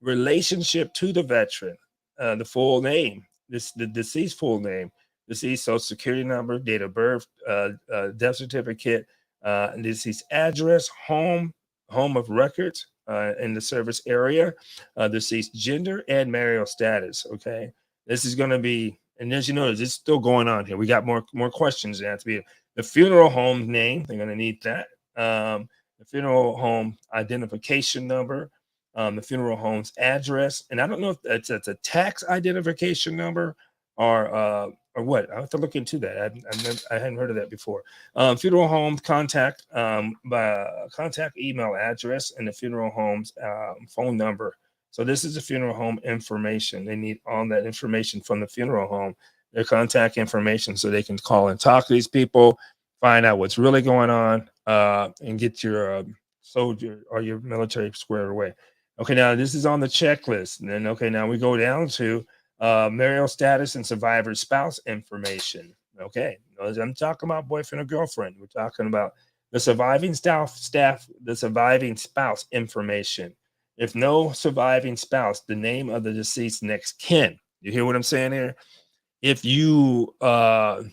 [SPEAKER 1] relationship to the veteran, the full name, the deceased full name, deceased social security number, date of birth, death certificate, deceased address, home of records in the service area, deceased gender, and marital status. Okay, this is going to be, and as you notice, it's still going on here. We got more questions that have to be. The funeral home name, they're going to need that. The funeral home identification number, the funeral home's address, and I don't know if it's a tax identification number or what. I have to look into that. I hadn't heard of that before. Funeral home contact, by contact email address, and the funeral home's phone number. So this is the funeral home information. They need all that information from the funeral home, their contact information, so they can call and talk to these people, find out what's really going on, and get your soldier or your military squared away. Okay, now this is on the checklist. And then, okay, now we go down to marital status and survivor spouse information. Okay, I'm talking about boyfriend or girlfriend. We're talking about the surviving the surviving spouse information. If no surviving spouse, the name of the deceased next kin. You hear what I'm saying here? If you are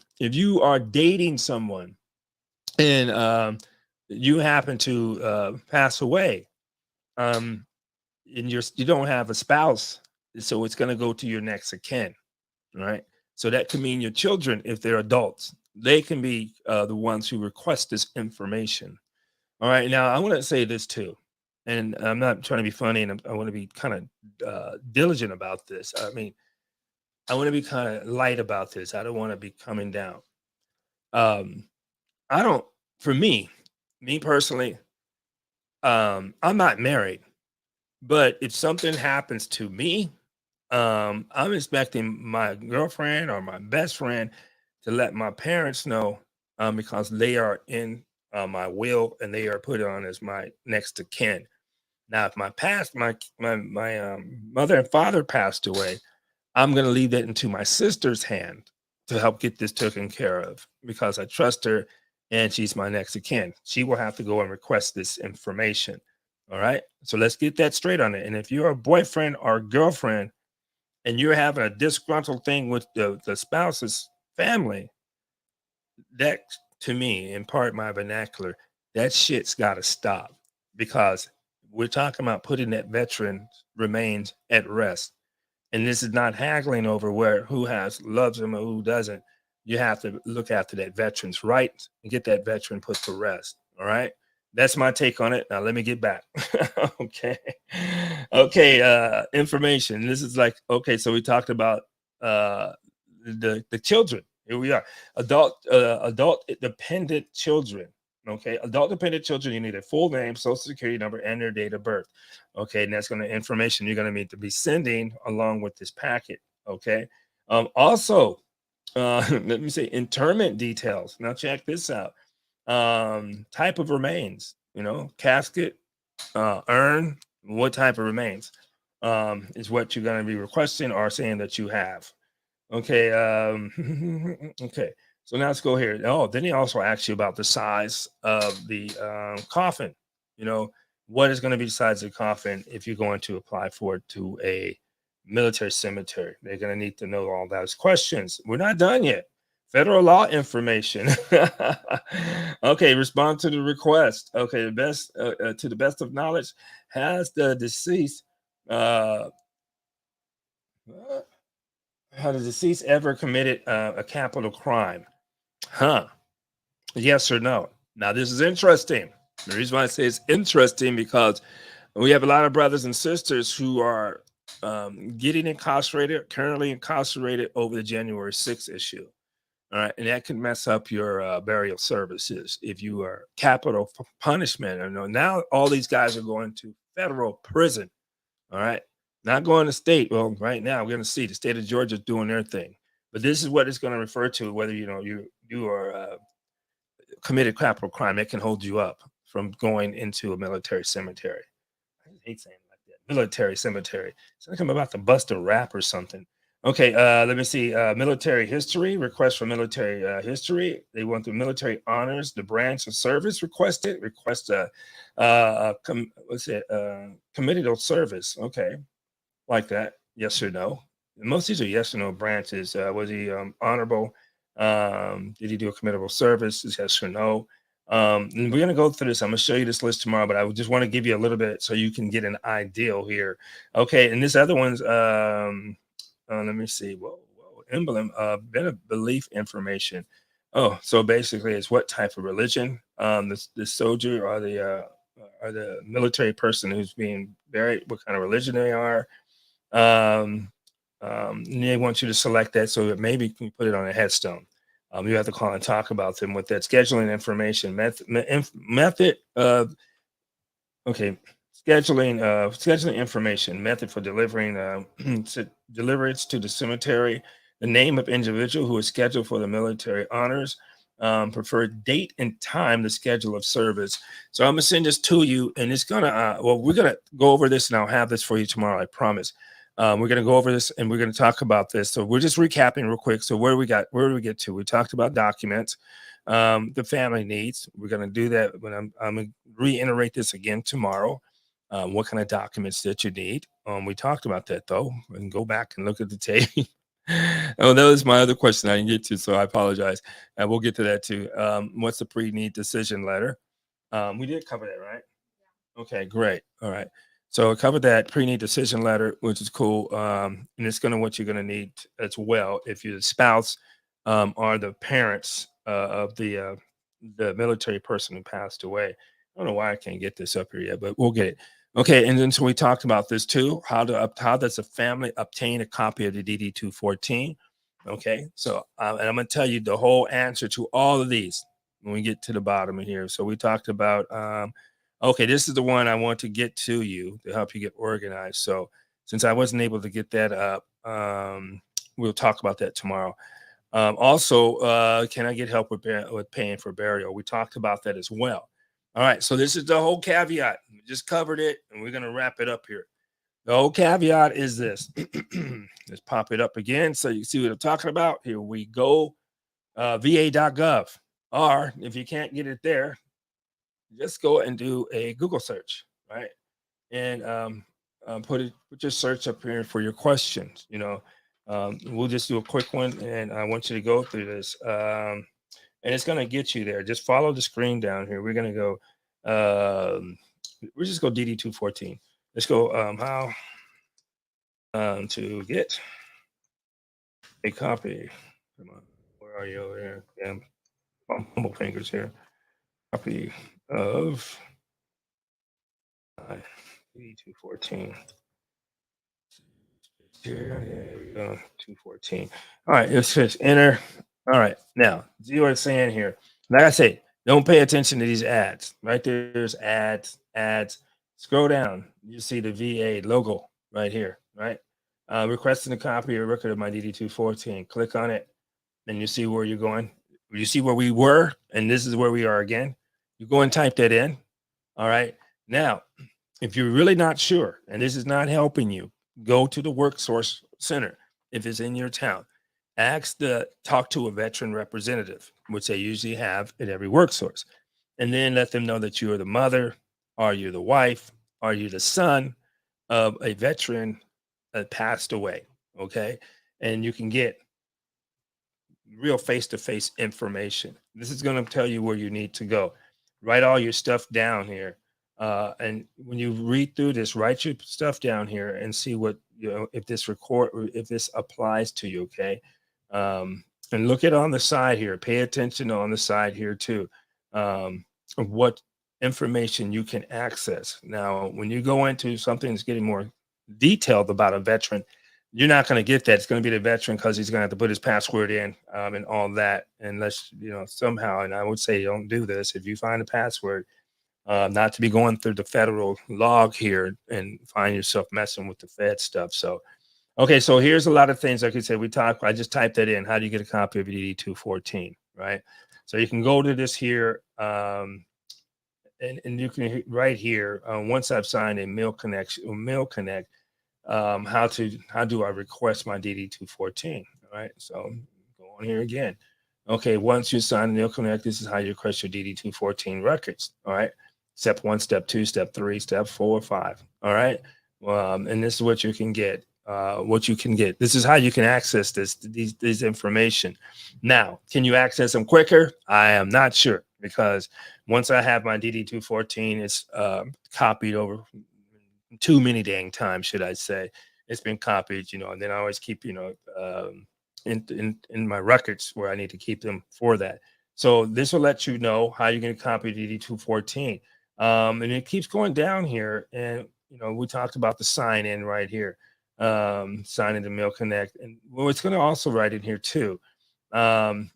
[SPEAKER 1] dating someone and you happen to pass away, um, and you don't have a spouse, so it's going to go to your next of kin, right? So that can mean your children, if they're adults, they can be the ones who request this information. All right, now I want to say this too, and I'm not trying to be funny, and I want to be kind of diligent about this. I mean, I want to be kind of light about this. I don't want to be coming down. Um, I don't, for me personally, I'm not married, but if something happens to me, I'm expecting my girlfriend or my best friend to let my parents know, because they are in my will and they are put on as my next to kin. Now, if my mother and father passed away, I'm going to leave that into my sister's hand to help get this taken care of because I trust her and she's my next of kin. She will have to go and request this information. All right. So let's get that straight on it. And if you're a boyfriend or girlfriend and you're having a disgruntled thing with the spouse's family, that to me, in part my vernacular, that shit's got to stop because we're talking about putting that veteran remains at rest. And this is not haggling over where who has loves him or who doesn't. You have to look after that veteran's rights and get that veteran put to rest. All right. That's my take on it. Now let me get back. Okay. Okay. Information. This is like, okay, so we talked about the children. Here we are. Adult dependent children. Okay, adult dependent children, you need a full name, social security number, and their date of birth. Okay, and that's going to information you're going to need to be sending along with this packet. Okay. Also, let me say interment details. Now check this out. Type of remains, casket, urn, what type of remains is what you're going to be requesting or saying that you have. Okay. Okay. So now let's go here. Oh, then he also asks you about the size of the coffin. You know, what is going to be the size of the coffin if you're going to apply for it to a military cemetery? They're going to need to know all those questions. We're not done yet. Federal law information. Okay, respond to the request. Okay, to the best of knowledge, has the deceased uh, has the deceased ever committed a capital crime? Huh? Yes or no? Now, this is interesting. The reason why I say it's interesting because we have a lot of brothers and sisters who are getting incarcerated, currently incarcerated over the January 6th issue. All right. And that can mess up your burial services if you are capital punishment. I know now all these guys are going to federal prison. All right. Not going to state. Well, right now we're going to see the state of Georgia doing their thing. But this is what it's going to refer to, whether you are committed capital crime, it can hold you up from going into a military cemetery. I hate saying it like that. Military cemetery. It's like I'm about to bust a rap or something. Okay, let me see. Military history, request for military history. They want the military honors, the branch of service requested, request what's it, committed of service. Okay, like that. Yes or no. Most of these are yes or no branches. Was he honorable? Did he do a committable service? Is yes or no? And we're gonna go through this. I'm gonna show you this list tomorrow, but I would just want to give you a little bit so you can get an ideal here. Okay, and this other one's let me see. Whoa, emblem, belief information. Oh, so basically, it's what type of religion the soldier or the military person who's being buried, what kind of religion they are. Um, and they want you to select that so that maybe you can put it on a headstone. You have to call and talk about them with that scheduling information method of okay, scheduling information, method for delivering deliverance to the cemetery, the name of individual who is scheduled for the military honors, preferred date and time, the schedule of service. So I'm gonna send this to you, and it's gonna we're gonna go over this, and I'll have this for you tomorrow. I promise. We're gonna go over this, and we're gonna talk about this. So we're just recapping real quick. So where do we get to? We talked about documents, the family needs. We're gonna do that when I'm gonna reiterate this again tomorrow. What kind of documents that you need? We talked about that though, and go back and look at the tape. Oh, that was my other question I didn't get to, so I apologize. And we'll get to that too. What's the pre-need decision letter? We did cover that, right? Okay, great. All right. So I covered that pre-need decision letter, which is cool. And it's gonna what you're gonna need as well if you're the spouse or the parents of the military person who passed away. I don't know why I can't get this up here yet, but we'll get it. Okay, and then so we talked about this too. How does a family obtain a copy of the DD 214? Okay, so and I'm gonna tell you the whole answer to all of these when we get to the bottom of here. So we talked about okay, this is the one I want to get to you to help you get organized. So since I wasn't able to get that up, we'll talk about that tomorrow. Also, can I get help with paying for burial? We talked about that as well. All right, so this is the whole caveat. We just covered it, and we're gonna wrap it up here. The whole caveat is this. Let's pop it up again so you can see what I'm talking about. Here we go. VA.gov. Or if you can't get it there, just go and do a Google search, right? And put your search up here for your questions. We'll just do a quick one, and I want you to go through this, and it's gonna get you there. Just follow the screen down here. We're gonna go. We just go DD 214. Let's go. How to get a copy? Come on, where are you over here? Damn, humble fingers here. Copy of DD 214. Here we go. 214. All right, let's just enter. All right, now see what it's saying here. Like I say, don't pay attention to these ads. Right there's ads. Scroll down. You see the VA logo right here, right? Requesting a copy or record of my DD 214. Click on it, and you see where you're going. You see where we were, and this is where we are again. You go and type that in. All right. Now, if you're really not sure, and this is not helping you, go to the Work Source Center if it's in your town. Ask to talk to a veteran representative, which they usually have at every work source, and then let them know that you are the mother, are you the wife, are you the son of a veteran that passed away. Okay, and you can get real face-to-face information. This is going to tell you where you need to go. Write all your stuff down here, and when you read through this, write your stuff down here and see what if this if this applies to you. Okay, and look at on the side here. Pay attention on the side here too, of what information you can access. Now, when you go into something that's getting more detailed about a veteran, you're not going to get that. It's going to be the veteran because he's going to have to put his password in and all that. Unless, somehow, and I would say don't do this. If you find a password, not to be going through the federal log here and find yourself messing with the Fed stuff. So, okay. So here's a lot of things. Like I said, I just typed that in. How do you get a copy of DD 214? Right. So you can go to this here. And you can right here, once I've signed a mail connect, how do I request my DD 214? All right, so go on here again. Okay, once you sign the Connect, this is how you request your DD 214 records. All right, step one, step two, step three, step four, five. All right, and this is what you can get. What you can get. This is how you can access these information. Now, can you access them quicker? I am not sure, because once I have my DD 214, it's copied over too many dang times, should I say. It's been copied, and then I always keep, in my records where I need to keep them for that. So this will let you know how you're going to copy DD214. And it keeps going down here. And, we talked about the sign in right here, sign into Mail Connect. And well, it's going to also write in here too. And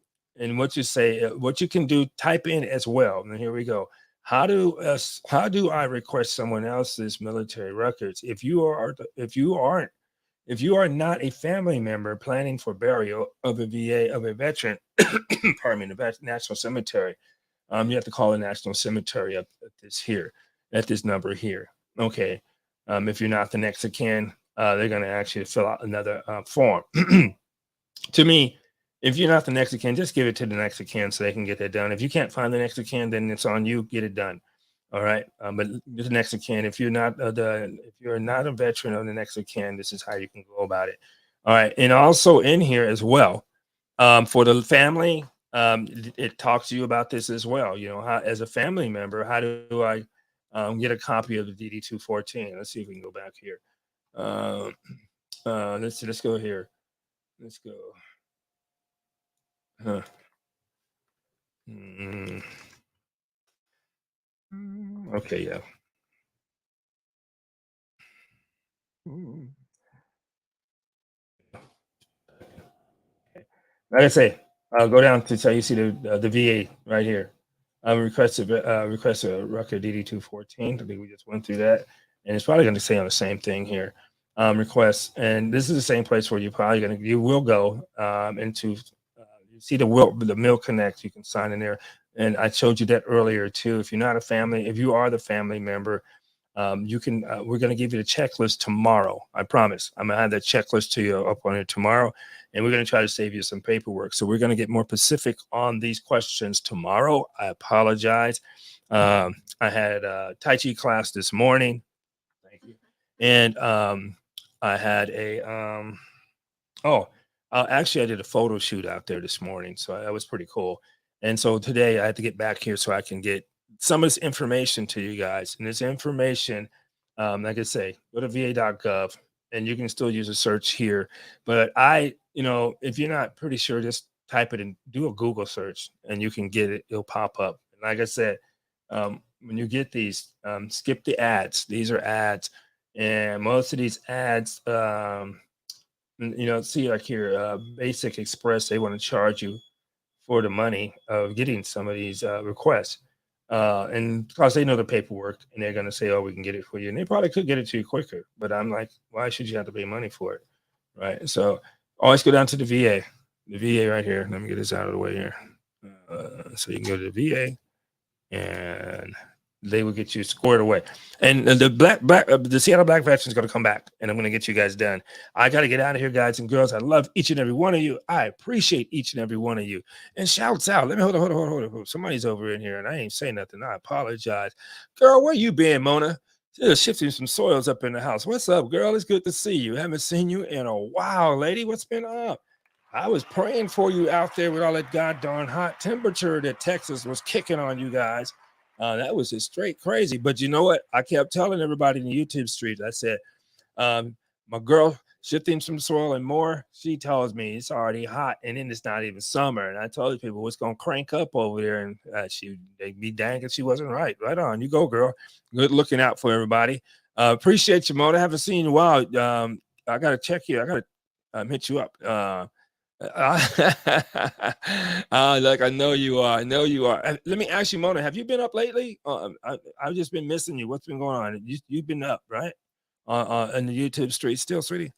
[SPEAKER 1] what you say, what you can do, type in as well. And here we go. How do I request someone else's military records if you are not a family member planning for burial of a VA of a veteran, pardon me, the National Cemetery? You have to call the National Cemetery up at this number here. Okay. If you're not the next of kin, they're going to ask you to fill out another form. To me, if you're not the next of kin, just give it to the next of kin so they can get that done. If you can't find the next of kin, then it's on you. Get it done. All right. But the next of kin, if you're not if you're not a veteran of the next of kin, this is how you can go about it. All right. And also in here as well, for the family, it talks to you about this as well. How, as a family member, how do I get a copy of the DD214? Let's see if we can go back here. Let's go here. Let's go. Huh. Mm, okay, yeah. Mm, Like I say, go down to so you see the VA right here. Request a record DD214. I think we just went through that, and it's probably going to say on the same thing here. Request, and this is the same place where you will go into. You see the Mill Connect. You can sign in there, and I showed you that earlier too. If you're not a family, if you are the family member, you can. We're going to give you the checklist tomorrow. I promise. I'm gonna have that checklist to you up on here tomorrow, and we're going to try to save you some paperwork. So we're going to get more specific on these questions tomorrow. I apologize. I had a Tai Chi class this morning. Thank you. And I had a oh, actually I did a photo shoot out there this morning, so that was pretty cool. And so today I had to get back here so I can get some of this information to you guys. And this information, like I say, go to va.gov and you can still use a search here. But if you're not pretty sure, just type it and do a Google search and you can get it. It'll pop up. And like I said, when you get these, skip the ads. These are ads. And most of these ads, see like here, Basic Express, they want to charge you for the money of getting some of these requests. And because they know the paperwork and they're going to say, oh, we can get it for you. And they probably could get it to you quicker. But I'm like, why should you have to pay money for it? Right. So always go down to the VA right here. Let me get this out of the way here. So you can go to the VA and they will get you squared away. And the Seattle Black Veteran is going to come back, and I'm going to get you guys done. I got to get out of here, guys and girls. I love each and every one of you. I appreciate each and every one of you. And shouts out. Let me hold on. Somebody's over in here, and I ain't saying nothing. I apologize, girl. Where you been, Mona? Just shifting some soils up in the house. What's up, girl? It's good to see you. Haven't seen you in a while, lady. What's been up? I was praying for you out there with all that goddamn hot temperature that Texas was kicking on you guys. That was just straight crazy. But you know what? I kept telling everybody in the YouTube streets, I said, my girl shifting some soil and more, she tells me it's already hot and then it's not even summer. And I told people it's going to crank up over there. And they'd be dang if she wasn't right. Right on. You go, girl. Good looking out for everybody. Appreciate you, Mona. Haven't seen you in a while. I got to check you. I got to hit you up. Like I know you are. I know you are. Let me ask you, Mona, have you been up lately? I've just been missing you. What's been going on? You've been up, right? In the YouTube street still, sweetie.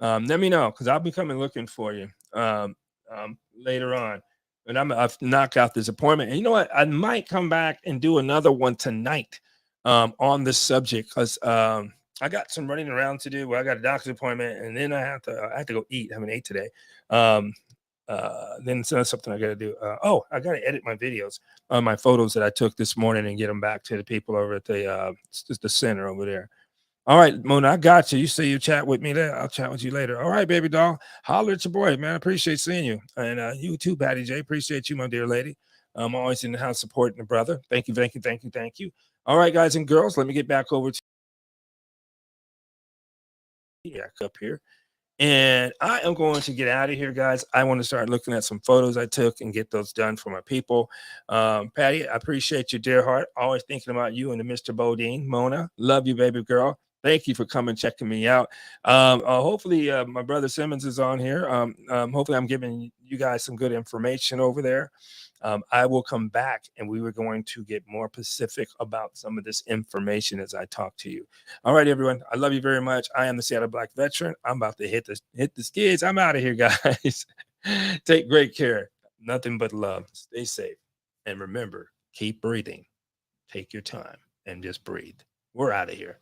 [SPEAKER 1] Let me know because I'll be coming looking for you later on. And I've knocked out this appointment. And you know what? I might come back and do another one tonight on this subject because I got some running around to do. Well, I got a doctor's appointment, and then I have to go eat. I haven't ate today. Um, then so that's something I got to do. Oh, I got to edit my videos, my photos that I took this morning, and get them back to the people over at the center over there. All right, Mona, I got you. You say you chat with me there. I'll chat with you later. All right, baby doll. Holler at your boy, man. I appreciate seeing you. And you too, Patty J. Appreciate you, my dear lady. I'm always in the house supporting the brother. Thank you, thank you, thank you, thank you. All right, guys and girls, let me get back over to Yak up here. And I am going to get out of here, guys. I want to start looking at some photos I took and get those done for my people. Patty, I appreciate you, dear heart. Always thinking about you and the Mr. Bodine. Mona, love you, baby girl. Thank you for coming, checking me out. Hopefully, my brother Simmons is on here. Hopefully, I'm giving you guys some good information over there. I will come back and we were going to get more specific about some of this information as I talk to you. All right, everyone. I love you very much. I am the Seattle Black Veteran. I'm about to hit the skids. I'm out of here, guys. Take great care. Nothing but love. Stay safe. And remember, keep breathing. Take your time and just breathe. We're out of here.